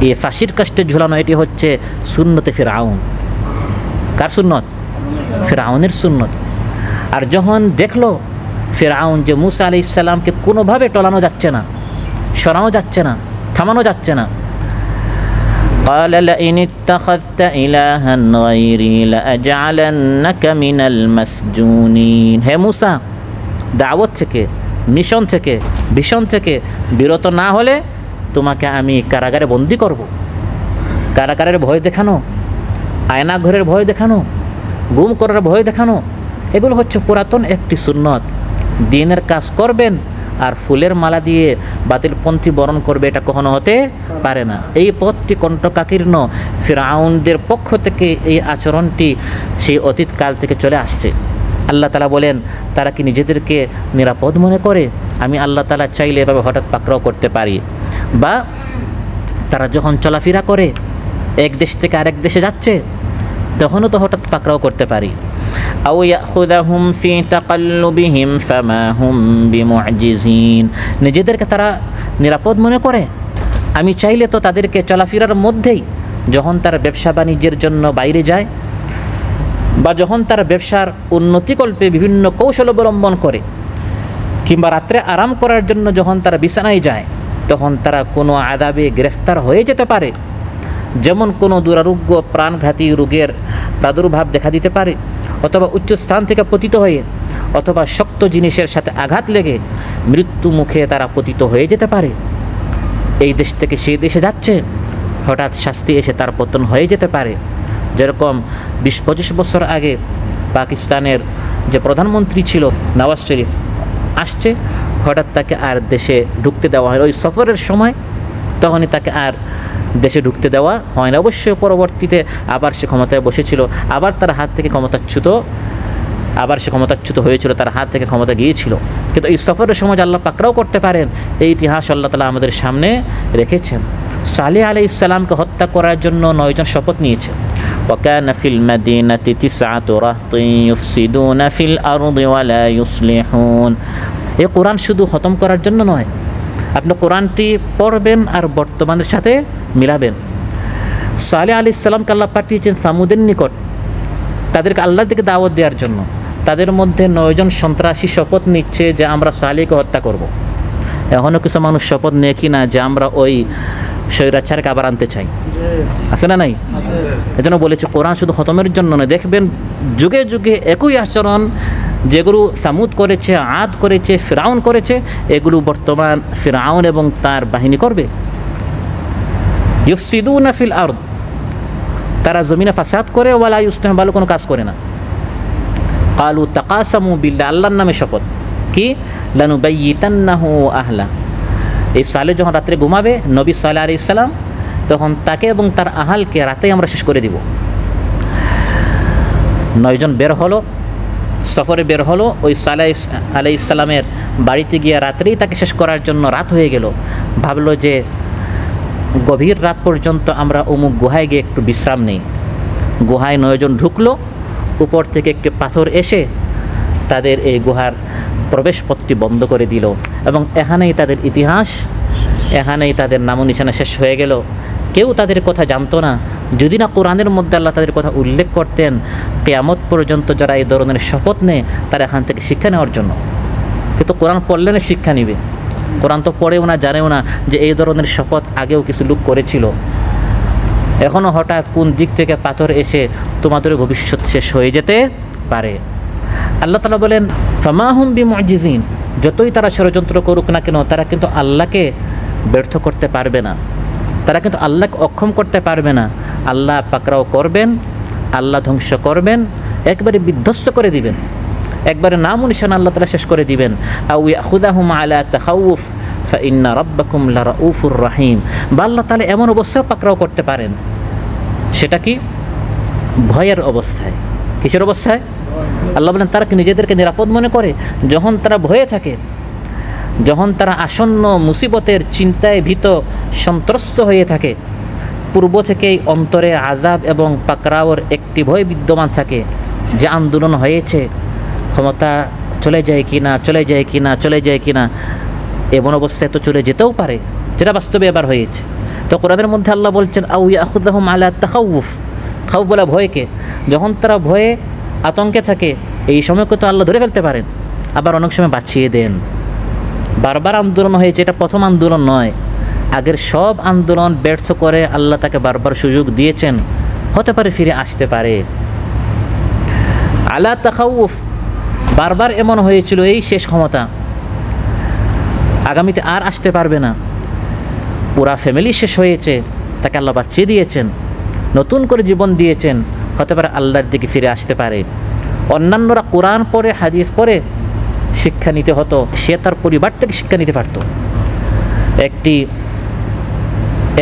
এই ফাঁসির কাস্টে ঝুলানো এটি হচ্ছে সুন্নতে ফিরআউন। কার সুন্নত? ফিরআউনের সুন্নত। আর যখন দেখলো ফিরআউন যে মূসা আলাইহিস সালামকে কোনোভাবে টলানো যাচ্ছে না, সরানো যাচ্ছে না, থামানো যাচ্ছে না, قال لئن اتخذت إلها غيري لأجعلنك من المسجونين, হে মূসা, দাওয়াত থেকে, মিশন থেকে, ভিশন থেকে বিরত না হলে তোমাকে আমি কারাগারে বন্দি করব। কারাগারের ভয় দেখানো, আয়না ঘরের ভয় দেখানো, গুম করার ভয় দেখানো, এগুলো হচ্ছে পুরাতন একটি সুন্নত। দিনের কাজ করবেন আর ফুলের মালা দিয়ে বাতিলপন্থী বরণ করবে, এটা কখনো হতে পারে না। এই পথটি কণ্টকাকীর্ণ। ফিরআউনদের পক্ষ থেকে এই আচরণটি সেই অতীতকাল থেকে চলে আসছে। আল্লাহ তাআলা বলেন তারা কি নিজেদেরকে নিরাপদ মনে করে? আমি আল্লাহ তাআলা চাইলে এভাবে হঠাৎ পাকড়াও করতে পারি। বা তারা যখন চলাফেরা করে এক দেশ থেকে আরেক দেশে যাচ্ছে, তখনও তো হঠাৎ পাকড়াও করতে পারি। আও ইয়াখুযাহুম ফি তাকাল্লুবিহিম ফামা হুম বিমুজিজিন, নিজেদেরকে তারা নিরাপদ মনে করে। আমি চাইলে তো তাদেরকে চলাফেরার মধ্যেই, যখন তারা ব্যবসা বাণিজ্যের জন্য বাইরে যায় বা যখন তারা ব্যবসার উন্নতিকল্পে বিভিন্ন কৌশল অবলম্বন করে, কিংবা রাত্রে আরাম করার জন্য যখন তারা বিছানায় যায়, তখন তারা কোনো আযাবে গ্রেফতার হয়ে যেতে পারে। যেমন কোনো দুরারোগ্য প্রাণঘাতী রোগের প্রাদুর্ভাব দেখা দিতে পারে, অথবা উচ্চ স্থান থেকে পতিত হয়ে, অথবা শক্ত জিনিসের সাথে আঘাত লেগে মৃত্যু মুখে তারা পতিত হয়ে যেতে পারে। এই দেশ থেকে সেই দেশে যাচ্ছে, হঠাৎ শাস্তি এসে তার পতন হয়ে যেতে পারে। যেরকম 20-25 বছর আগে পাকিস্তানের যে প্রধানমন্ত্রী ছিল নওয়াজ শরীফ আসছে, হঠাৎ তাকে আর দেশে ঢুকতে দেওয়া হয়। ওই সফরের সময় তখনই তাকে আর দেশে ঢুকতে দেওয়া হয় না। অবশ্যই পরবর্তীতে আবার সে ক্ষমতায় বসেছিল, আবার তার হাত থেকে ক্ষমতাচ্যুত হয়েছিল, তার হাত থেকে ক্ষমতা গিয়েছিল। কিন্তু এই সফরের সময় আল্লাহ পাকড়াও করতে পারেন, এই ইতিহাস আল্লাহ তাআলা আমাদের সামনে রেখেছেন। সালেহ আলাইহিস সালামকে হত্যা করার জন্য 9 জন শপথ নিয়েছে। ওয়াকানা ফিল মাদিনাতি 9 রাহতিন ইউফসিদুনা ফিল আরদি ওয়া লা ইউসলিহুন। এই কোরআন শুধু খতম করার জন্য নয়, আপনি কোরআনটি পড়বেন আর বর্তমানের সাথে মিলাবেন। সালেহ আলাইহিস সালামকে আল্লাহ পাঠিয়েছেন সামুদের নিকট, তাদেরকে আল্লাহর দিকে দাওয়াত দেওয়ার জন্য। তাদের মধ্যে 9 জন সন্ত্রাসী শপথ নিচ্ছে যে আমরা সালেহকে হত্যা করব। এখনও কিছু মানুষ শপথ নেয় কি না যে আমরা ওই স্বৈরাচারকে আবার আনতে চায়, আছে না নাই? এজন্য বলেছি কোরআন শুধু খতমের জন্য নয়, দেখবেন যুগে যুগে একই আচরণ যেগুলো সামুদ করেছে, আদ করেছে, ফিরাউন করেছে, এগুলো বর্তমান ফিরাউন এবং তার বাহিনী করবে। ইউফসিদুনা ফিল আরদ, তারা জমিনে ফাসাদ করে, ওয়ালা ইউসলিহুন, ভালো কোনো কাজ করে না। কালু তাকাসামু বিল্লাহ, আল্লাহর নামে শপথ, কি লানুবাইয়িতান্নাহু আহলা। এই সালে যখন রাত্রে ঘুমাবে নবী সালেহ আলাইহিস সালাম, তখন তাকে এবং তার আহালকে রাতেই আমরা শেষ করে দিব। 9 জন বের হলো, সফরে বের হলো, ওই সালেহ আলাইহিস সালামের বাড়িতে গিয়ে রাত্রেই তাকে শেষ করার জন্য রাত হয়ে গেল। ভাবলো যে গভীর রাত পর্যন্ত আমরা অমুক গুহায় গিয়ে একটু বিশ্রাম নেই। গুহায় 9 জন ঢুকলো, উপর থেকে একটি পাথর এসে তাদের এই গুহার প্রবেশপথটি বন্ধ করে দিল, এবং এখানেই তাদের ইতিহাস, এখানেই তাদের নাম নিশানা শেষ হয়ে গেল। কেউ তাদের কথা জানতো না, যদি না কোরআনের মধ্যে আল্লাহ তাদের কথা উল্লেখ করতেন। কিয়ামত পর্যন্ত যারা এই ধরনের শপথ নেয় তারা এখান থেকে শিক্ষা নেওয়ার জন্য, কিন্তু কোরআন পড়লে না শিক্ষা নিবে। কোরআন তো পড়েও না, জানেও না যে এই ধরনের শপথ আগেও কিছু লোক করেছিল। এখনও হঠাৎ কোন দিক থেকে পাথর এসে তোমাদের ভবিষ্যৎ শেষ হয়ে যেতে পারে। আল্লাহ তাআলা বলেন ফামা হুম বিমুজিজিন, যতই তারা ষড়যন্ত্র করুক না কেন, তারা কিন্তু আল্লাহকে ব্যর্থ করতে পারবে না, তারা কিন্তু আল্লাহকে অক্ষম করতে পারবে না। আল্লাহ পাকড়াও করবেন, আল্লাহ ধ্বংস করবেন, একবারে বিধ্বস্ত করে দিবেন, একবারে নাম নিশানা আল্লাহ তাআলা শেষ করে দিবেন। আও ইয়াখুযাহুম আলা তাখাউফ ফাইন্না রাব্বাকুম লারাউফুর রহিম, বা আল্লাহ তাআলা এমন অবস্থাও পাকড়াও করতে পারেন, সেটা কি ভয়ের অবস্থায়। কিসের অবস্থায়? আল্লাহ বলেন তারা কি নিজেদেরকে নিরাপদ মনে করে? যখন তারা ভয়ে থাকে, যখন তারা আসন্ন মুসিবতের চিন্তায় ভীত সন্ত্রস্ত হয়ে থাকে, পূর্ব থেকেই অন্তরে আযাব এবং পাকড়াওর একটি ভয় বিদ্যমান থাকে যে আন্দোলন হয়েছে, ক্ষমতা চলে যায় কি না, চলে যায় কি না, চলে যায় কি না, এমন অবস্থায় তো চলে যেতেও পারে, যেটা বাস্তবে এবার হয়েছে। তো কোরআনের মধ্যে আল্লাহ বলছেন আউ ইয়াখুযাহুম আলা তাখাউফ, খাউফ বলা ভয়কে, যখন তারা ভয়ে আতঙ্কে থাকে, এই সময়কে তো আল্লাহ ধরে ফেলতে পারেন, আবার অনেক সময় বাঁচিয়ে দেন। বারবার আন্দোলন হয়েছে, এটা প্রথম আন্দোলন নয়, আগের সব আন্দোলন ব্যর্থ করে আল্লাহ তাকে বারবার সুযোগ দিয়েছেন, হতে পারে ফিরে আসতে পারে। আলা তাখাউফ, বারবার এমন হয়েছিল এই শেষ ক্ষমতা, আগামীতে আর আসতে পারবে না, পুরা ফ্যামিলি শেষ হয়েছে, তাকে আল্লাহ বাঁচিয়ে দিয়েছেন, নতুন করে জীবন দিয়েছেন, হতে পারে আল্লাহর দিকে ফিরে আসতে পারে। অন্যান্যরা কোরআন পড়ে, হাদিস পড়ে শিক্ষা নিতে হতো, সে তার পরিবার থেকে শিক্ষা নিতে পারত।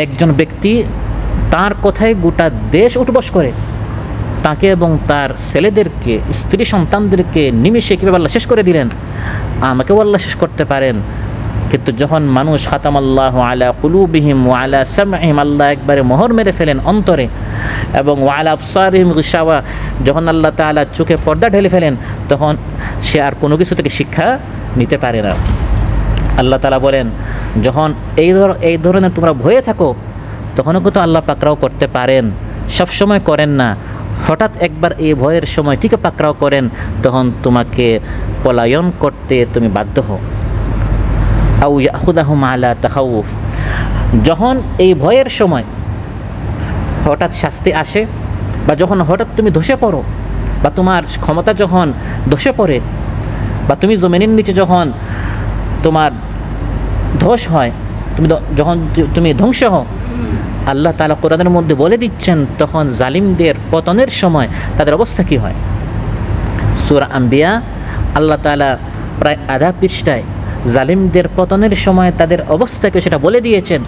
একজন ব্যক্তি তার কথায় গোটা দেশ উঠবস করে, তাকে এবং তার ছেলেদেরকে, স্ত্রী সন্তানদেরকে নিমেষে কীভাবে আল্লাহ শেষ করে দিলেন, আমাকেও আল্লাহ শেষ করতে পারেন। কিন্তু যখন মানুষ খাতামাল্লাহু আলা কুলুবিহিম ওয়া আলা সামঈহিম, আল্লাহ একবারে মোহর মেরে ফেলেন অন্তরে, এবং ওয়া আলা আবসারিহিম গিশাওয়া, যখন আল্লাহ তাআলা চোখে পর্দা ঢেলে ফেলেন, তখন সে আর কোনো কিছু থেকে শিক্ষা নিতে পারে না। আল্লাহ তাআলা বলেন যখন এই ধরনের তোমরা ভয়ে থাকো, তখনও কিন্তু আল্লাহ পাকড়াও করতে পারেন, সবসময় করেন না। হঠাৎ একবার এই ভয়ের সময় ঠিক পাকড়াও করেন, তখন তোমাকে পলায়ন করতে তুমি বাধ্য হও। আউ ইয়াখুযাহুম আলা তাখাউফ, যখন এই ভয়ের সময় হঠাৎ শাস্তি আসে, বা যখন হঠাৎ তুমি ধসে পড়ো, বা তোমার ক্ষমতা যখন ধসে পড়ে, বা তুমি জমিনের নিচে যখন তোমার ধস হয়, যখন তুমি ধ্বংস হও, আল্লাহ তাআলা কোরআনের মধ্যে বলে দিচ্ছেন তখন জালিমদের পতনের সময় তাদের অবস্থা কী হয়। সূরা আম্বিয়া আল্লাহ তাআলা প্রায় আধা পৃষ্ঠায় জালিমদের পতনের সময় তাদের অবস্থাকে সেটা বলে দিয়েছেন।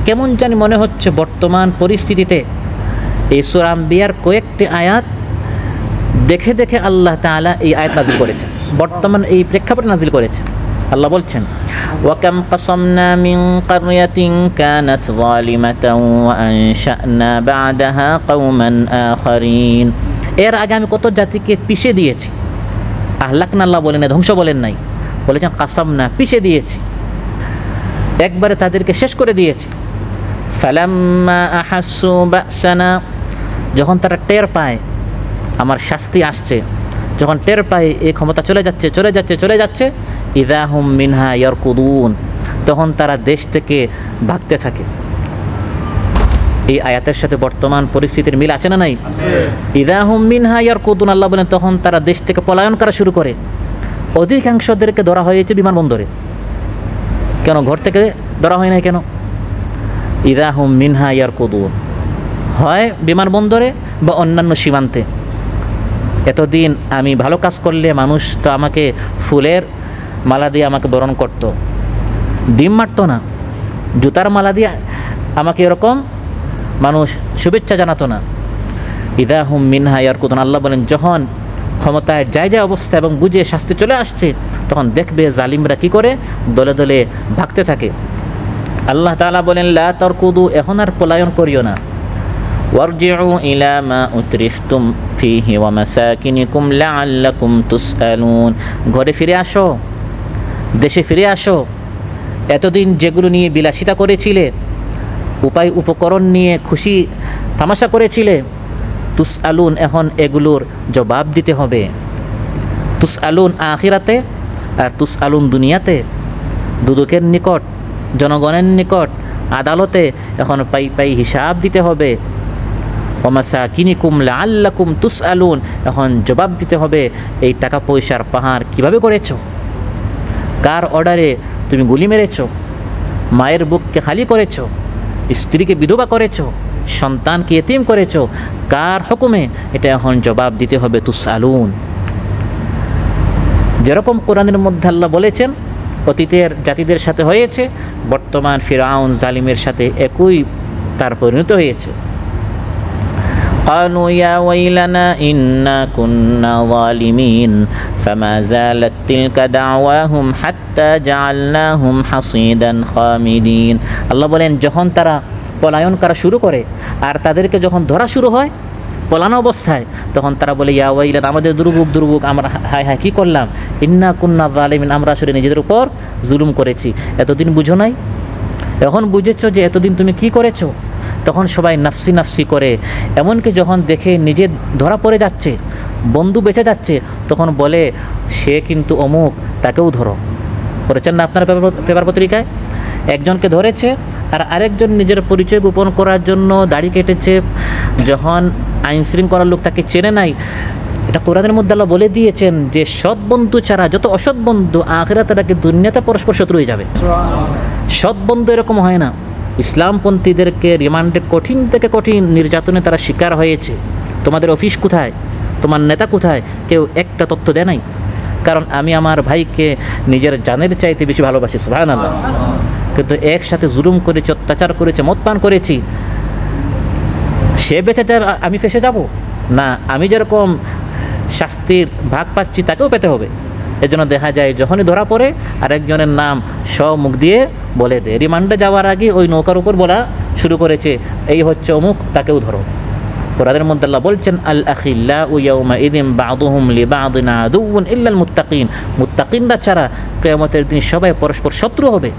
কেমন জানি মনে হচ্ছে বর্তমান পরিস্থিতিতে এই সূরা আম্বিয়ার কয়েকটি আয়াত দেখে দেখে আল্লাহ তাআলা এই আয়াত নাজিল করেছেন, বর্তমান এই প্রেক্ষাপটে নাজিল করেছেন। আল্লাহ বলছেন ওয়াকাম কাসামনা মিন কারয়াতিন কানাত যালিমাতান ওয়া আনশা'না বা'দাহা কওমান আখারিন, এর আগে আমি কত জাতিকে পিষে দিয়েছি। আহলাকনা আল্লাহ বলেন না, ধ্বংস বলেন নাই, বলেছেন কাসামনা, পিষে দিয়েছি, একবারে তাদেরকে শেষ করে দিয়েছি। ফালাম্মা আহাসসু বা'সানা, যখন তারা টের পায় আমার শাস্তি আসছে, যখন টের পায় এই ক্ষমতা চলে যাচ্ছে চলে যাচ্ছে চলে যাচ্ছে, ইযা হুম মিনহা ইয়ারকুদুন, তখন তারা দেশ থেকে ভাগতে থাকে। এই আয়াতের সাথে বর্তমান পরিস্থিতির মিল আছে না নাই? ইদা হুম মিনহা ইয়ারকুদুন, আল্লাহ বলেন তখন তারা দেশ থেকে পলায়ন করা শুরু করে। অধিকাংশদেরকে ধরা হয়েছে বিমানবন্দরে। কেন ঘর থেকে ধরা হয় নাই কেন? ইদা হুম মিনহা ইয়ারকুদুন, হয় বিমানবন্দরে বা অন্যান্য সীমান্তে। এতদিন আমি ভালো কাজ করলে মানুষ তো আমাকে ফুলের মালা দিয়ে আমাকে বরণ করত, ডিম মারতো না, জুতার মালা দিয়ে আমাকে এরকম মানুষ শুভেচ্ছা জানাতো না। ইদা হুম মিনহা ইয়ারকুদুন, আল্লাহ বলেন যখন ক্ষমতায় যায় যায় অবস্থা এবং বুঝে শাস্তি চলে আসছে, তখন দেখবে জালিমরা কি করে দলে দলে ভাগতে থাকে। আল্লাহ তাআলা বলেন লা তারকুদু, এখন আর পলায়ন করিও না। ওয়ারজিউ ইলা মা উতরিফতুম ফিহি ওয়া মাসাকিনিকুম লাআল্লাকুম তুসআলুন, ঘরে ফিরে আসো, দেশে ফিরে আসো। এতদিন যেগুলো নিয়ে বিলাসিতা করেছিলে, উপায় উপকরণ নিয়ে খুশি তামাশা করেছিলে, তুসআলুন, এখন এগুলোর জবাব দিতে হবে। তুসআলুন আখিরাতে আর তুসআলুন দুনিয়াতে, দুদকের নিকট, জনগণের নিকট, আদালতে এখন পাই পাই হিসাব দিতে হবে। ওয়া মাসাকিনিকুম লাআল্লাকুম তুসআলুন, এখন জবাব দিতে হবে এই টাকা পয়সার পাহাড় কিভাবে করেছ, কার অর্ডারে তুমি গুলি মেরেছ, মায়ের বুককে খালি করেছ, স্ত্রীকে বিধবা করেছ, সন্তানকে এতিম করেছ, কার হুকুমে, এটা এখন জবাব দিতে হবে। তুসআলুন, যেরকম কোরআনের মধ্যে আল্লাহ বলেছেন অতীতের জাতিদের সাথে হয়েছে, বর্তমান ফিরআউন জালিমের সাথে একই তার পরিণত হয়েছে। قالوا يا ويلنا إنا كنا ظالمين فما زالت تلك دعواهم حتى جعلناهم حصيدا خامدين। আল্লাহ বলেন যখন তারা পলায়ন করা শুরু করে আর তাদেরকে যখন ধরা শুরু হয় পলানো অবস্থায়, তখন তারা বলে ইয়া ওয়াইলানা, আমাদের দুর্ভোগ দুর্ভোগ, আমরা হায় হায় কী করলাম, ইন্না কুন্না যালিমিন, আমরা আসলে নিজেদের উপর জুলুম করেছি। এতদিন বুঝো নাই, এখন বুঝেছো যে এতদিন তুমি কি করেছো। তখন সবাই নাফসি নাফসি করে, এমনকি যখন দেখে নিজে ধরা পড়ে যাচ্ছে, বন্ধু বেঁচে যাচ্ছে, তখন বলে সে কিন্তু অমুক, তাকেও ধরো। করেছেন না আপনার পেপার পত্রিকায়? একজনকে ধরেছে আর আরেকজন নিজের পরিচয় গোপন করার জন্য দাড়ি কেটেছে। যখন আইন শৃঙ্খলার লোক তাকে চেনে নাই, এটা কোরআনের মধ্যে আল্লাহ বলে দিয়েছেন যে সৎ বন্ধু ছাড়া যত অসৎ বন্ধু আখিরাতে তাকে দুনিয়াতে পরস্পর শত্রু হয়ে যাবে। সৎ বন্ধু এরকম হয় না। ইসলামপন্থীদেরকে রিমান্ডে কঠিন থেকে কঠিন নির্যাতনে তারা শিকার হয়েছে। তোমাদের অফিস কোথায়, তোমার নেতা কোথায়, কেউ একটা তথ্য দেয় নাই। কারণ আমি আমার ভাইকে নিজের জানের চাইতে বেশি ভালোবাসি, সুবহানাল্লাহ। কিন্তু একসাথে জুলুম করেছি, অত্যাচার করেছে, মদ পান করেছি, সে বেঁচে যাবে আমি ফেসে যাব না, আমি যেরকম শাস্তির ভাগ পাচ্ছি তাকেও পেতে হবে। এজন্য দেখা যায় যখনই ধরা পড়ে আরেকজনের নাম মুখ দিয়ে বলে দেয়। রিমান্ডে যাওয়ার আগে ওই নৌকার উপর বলা শুরু করেছে এই হচ্ছে অমুক, তাকেও ধরো। কোরআনের মধ্যে আল্লাহ বলছেন আল আখিল্লাউ ইয়াউমাইযিন বা'দুহুম লিবা'দিন আদুউন ইল্লাল মুত্তাকিন, মুত্তাকিনরা ছাড়া কিয়ামতের দিন সবাই পরস্পর শত্রু হবে।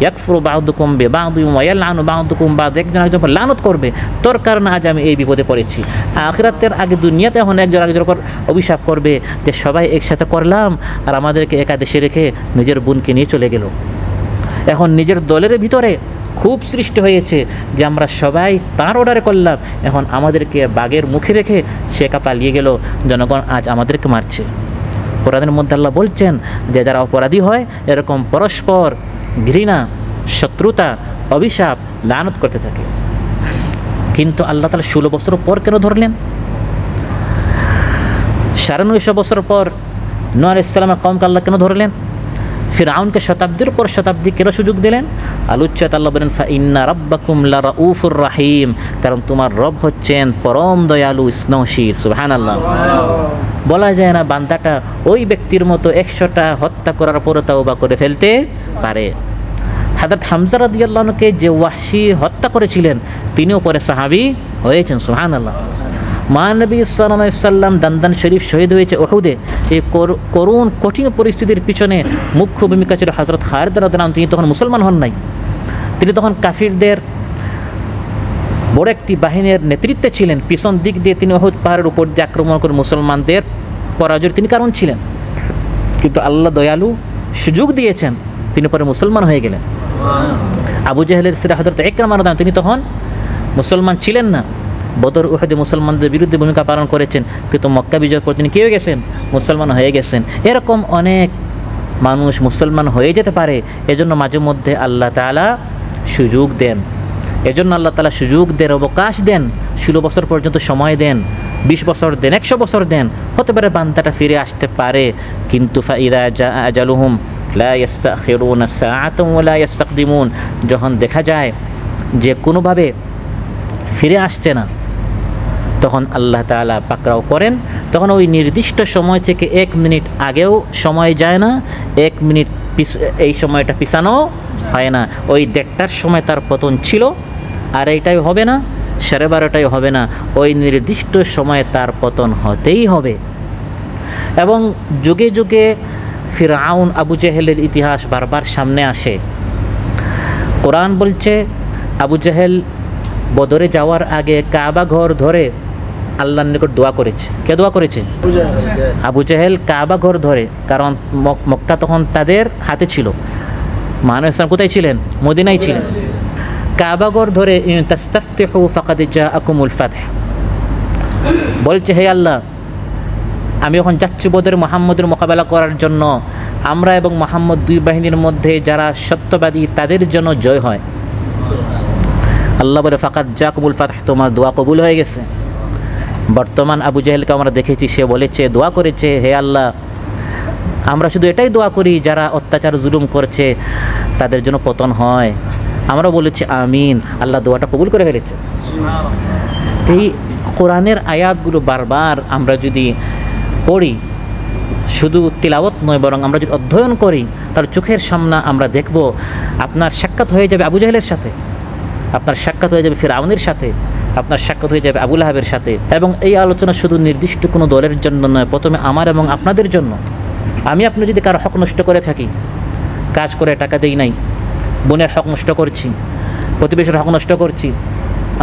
ইয়াকফুরু বা'দুকুম বিবা'দিন ওয়া ইয়ালআনু বা'দুকুম বা'দ, একজন আরেকজনকে লানত করবে, তোর কারণে আজ আমি এই বিপদে পড়েছি। আখিরাতের আগে দুনিয়াতে এখন একজন আরেকজনের উপর অভিশাপ করবে যে সবাই একসাথে করলাম আর আমাদেরকে একা দেশে রেখে নিজের বোনকে নিয়ে চলে গেল। এখন নিজের দলের ভিতরে খুব সৃষ্টি হয়েছে যে আমরা সবাই তার অর্ডারে করলাম, এখন আমাদেরকে বাঘের মুখে রেখে সে একা পালিয়ে গেল, জনগণ আজ আমাদেরকে মারছে। কোরআনের মধ্যে আল্লাহ বলছেন যে যারা অপরাধী হয় এরকম পরস্পর ঘৃণা, শত্রুতা, অভিশাপ, লানত করতে থাকে। কিন্তু আল্লাহ তাআলা 16 বছর পর কেন ধরলেন? 950 বছর পর নূহ আলাইহিস সালামের কওমকে আল্লাহ কেন ধরলেন? ফিরআউনকে শতাব্দীর পর শতাব্দী কেন সুযোগ দিলেন? আলোচ্যত আল্লাহ বলেন ফা ইন্না রাব্বাকুম লারাউফুর রাহিম, কারণ তোমার রব হচ্ছেন পরম দয়ালু স্নেহশীল। সুবহানাল্লাহ। বলা যায় না বান্দাটা ওই ব্যক্তির মতো 100টা হত্যা করার পরও তাওবা করে ফেলতে পারে। হযরত হামজা রাদিয়াল্লাহু আনহুকে যে ওয়াহশী হত্যা করেছিলেন তিনিও পরে সাহাবী হয়েছেন। সুবহানাল্লাহ। মহানবী সাল্লাল্লাহু আলাইহি সাল্লাম দান্দান শরীফ শহীদ হয়েছে উহুদে। এই করুণ কঠিন পরিস্থিতির পিছনে মুখ্য ভূমিকা ছিল হযরত খালিদ রাদিয়াল্লাহু আনহু। তিনি তখন মুসলমান হন নাই, তিনি তখন কাফিরদের বড় একটি বাহিনীর নেতৃত্বে ছিলেন। পিছন দিক দিয়ে তিনি উহুদ পাহাড়ের উপর দিয়ে আক্রমণ করে মুসলমানদের পরাজয়ের তিনি কারণ ছিলেন। কিন্তু আল্লাহ দয়ালু, সুযোগ দিয়েছেন, তিনি পরে মুসলমান হয়ে গেলেন। আবু জাহেলের ছেলে হযরত ইকরামা রাদিয়াল্লাহু আনহু তিনি তখন মুসলমান ছিলেন না, বদর উহুদে মুসলমানদের বিরুদ্ধে ভূমিকা পালন করেছেন, কিন্তু মক্কা বিজয়ের পর তিনি কী হয়ে গেছেন? মুসলমান হয়ে গেছেন। এরকম অনেক মানুষ মুসলমান হয়ে যেতে পারে, এজন্য মাঝে মধ্যে আল্লাহ তাআলা সুযোগ দেন, এজন্য আল্লাহ তাআলা সুযোগ দেন, অবকাশ দেন, 16 বছর পর্যন্ত সময় দেন, 20 বছর দেন, 100 বছর দেন, হতে পারে বান্দাটা ফিরে আসতে পারে। কিন্তু ফাইদা জা আজালুহুম লা ইস্তাখিরুনা সাআতান ওয়া লা ইস্তাকদিমুন, যখন দেখা যায় যে কোনোভাবে ফিরে আসছে না, তখন আল্লাহ তাআলা পাকড়াও করেন, তখন ওই নির্দিষ্ট সময় থেকে 1 মিনিট আগেও সময় যায় না, 1 মিনিট এই সময়টা পিছানো হয় না। ওই 1:30টার সময় তার পতন ছিল, আর এইটাই হবে না, 12:30টাই হবে না, ওই নির্দিষ্ট সময়ে তার পতন হতেই হবে। এবং যুগে যুগে ফিরআউন আবু জেহেলের ইতিহাস বারবার সামনে আসে। কোরআন বলছে আবু জেহেল বদরে যাওয়ার আগে কাবা ঘর ধরে আল্লাহর নিকট দোয়া করেছে। কে দোয়া করেছে? আবু জেহেল কাবা ঘর ধরে, কারণ মক্কা তখন তাদের হাতে ছিল। মহানবী ইসলাম কোথায় ছিলেন? মদিনায় ছিলেন। কাবা ঘর ধরে তাস্তাফতিহু ফাকাদ জাআকুমুল ফাতহ বলছে, হে আল্লাহ, আমি এখন যাচ্ছি বদরে মুহাম্মদের মোকাবেলা করার জন্য, আমরা এবং মুহাম্মদ 2 বাহিনীর মধ্যে যারা সত্যবাদী তাদের জন্য জয় হয়। আল্লাহ বলে ফাকাদ জাআকুমুল ফাতহ, তোমার দোয়া কবুল হয়ে গেছে। বর্তমান আবু জেহেলকে আমরা দেখেছি, সে বলেছে, দোয়া করেছে, হে আল্লাহ, আমরা শুধু এটাই দোয়া করি যারা অত্যাচার জুলুম করছে তাদের জন্য পতন হয়। আমরা বলেছি আমিন, আল্লাহ দোয়াটা কবুল করে ফেলেছে। এই কোরআনের আয়াতগুলো বারবার আমরা যদি পড়ি, শুধু তিলাওয়াত নয় বরং আমরা যদি অধ্যয়ন করি, তাহলে চোখের সামনে আমরা দেখব আপনার সাক্ষাৎ হয়ে যাবে আবু জেহেলের সাথে, আপনার সাক্ষাৎ হয়ে যাবে ফিরআউনের সাথে, আপনার সাক্ষাৎ হয়ে যাবে আবু লাহাবের সাথে। এবং এই আলোচনা শুধু নির্দিষ্ট কোনো দলের জন্য নয়, প্রথমে আমার এবং আপনাদের জন্য। আমি আপনি যদি কারো হক নষ্ট করে থাকি, কাজ করে টাকা দেই নাই, বোনের হক নষ্ট করছি, প্রতিবেশীর হক নষ্ট করছি,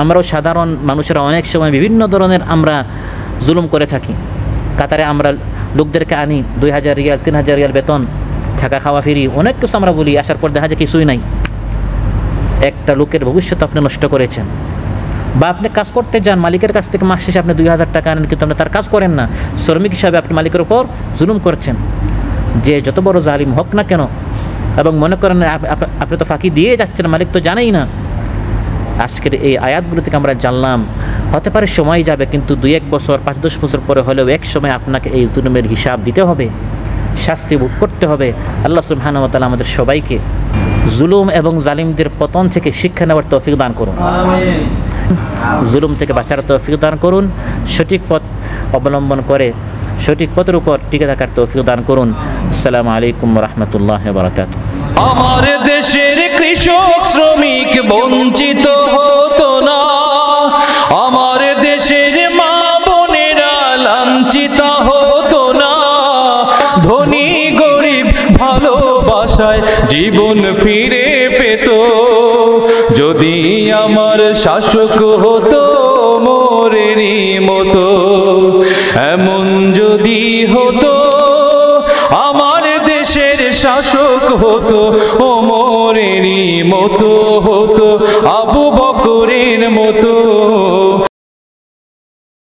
আমরাও সাধারণ মানুষেরা অনেক সময় বিভিন্ন ধরনের আমরা জুলুম করে থাকি। কাতারে আমরা লোকদেরকে আনি, 2000 রিয়াল 3000 রিয়াল বেতন, থাকা খাওয়া ফিরি, অনেক কিছু আমরা বলি, আসার পর দেখা যায় কিছুই নাই। একটা লোকের ভবিষ্যৎ আপনি নষ্ট করেছেন। বা আপনি কাজ করতে যান, মালিকের কাছ থেকে মাস শেষে আপনি 2000 টাকা আনেন, কিন্তু আপনি তার কাজ করেন না, শ্রমিক হিসাবে আপনি মালিকের উপর জুলুম করছেন। যে যত বড় জালিম হোক না কেন, এবং মনে করেন আপনি তো ফাঁকি দিয়ে যাচ্ছেন, মালিক তো জানেই না। আজকের এই আয়াতগুলো থেকে আমরা জানলাম, হতে পারে সময় যাবে, কিন্তু 2-1 বছর 5-10 বছর পরে হলেও এক সময় আপনাকে এই জুলুমের হিসাব দিতে হবে, শাস্তি ভোগ করতে হবে। আল্লাহ সুবহানাহু ওয়া তাআলা আমাদের সবাইকে জুলুম এবং জালিমদের পতন থেকে শিক্ষা নেওয়ার তৌফিক দান করুন। আমিন। জুলুম থেকে বাঁচার তৌফিক দান করুন, সঠিক পথ অবলম্বন করে সঠিক পথের উপর টিকে থাকার তৌফিক দান করুন। আসসালামু আলাইকুম ওয়া রাহমাতুল্লাহি ওয়া বারাকাতুহু। আমার দেশের কৃষক শ্রমিক বঞ্চিত হতো না, আমার দেশের মা বোনেরা লাঞ্ছিত হতো না, ধনী গরিব ভালোবাসায় জীবন ফিরে পেত। যদি আমার শাসক হতো মোরেরই মতো, এমন যদি হতো আমার দেশের শাসক হতো ওমরেরই মতো, হতো আবু বকরের মতো।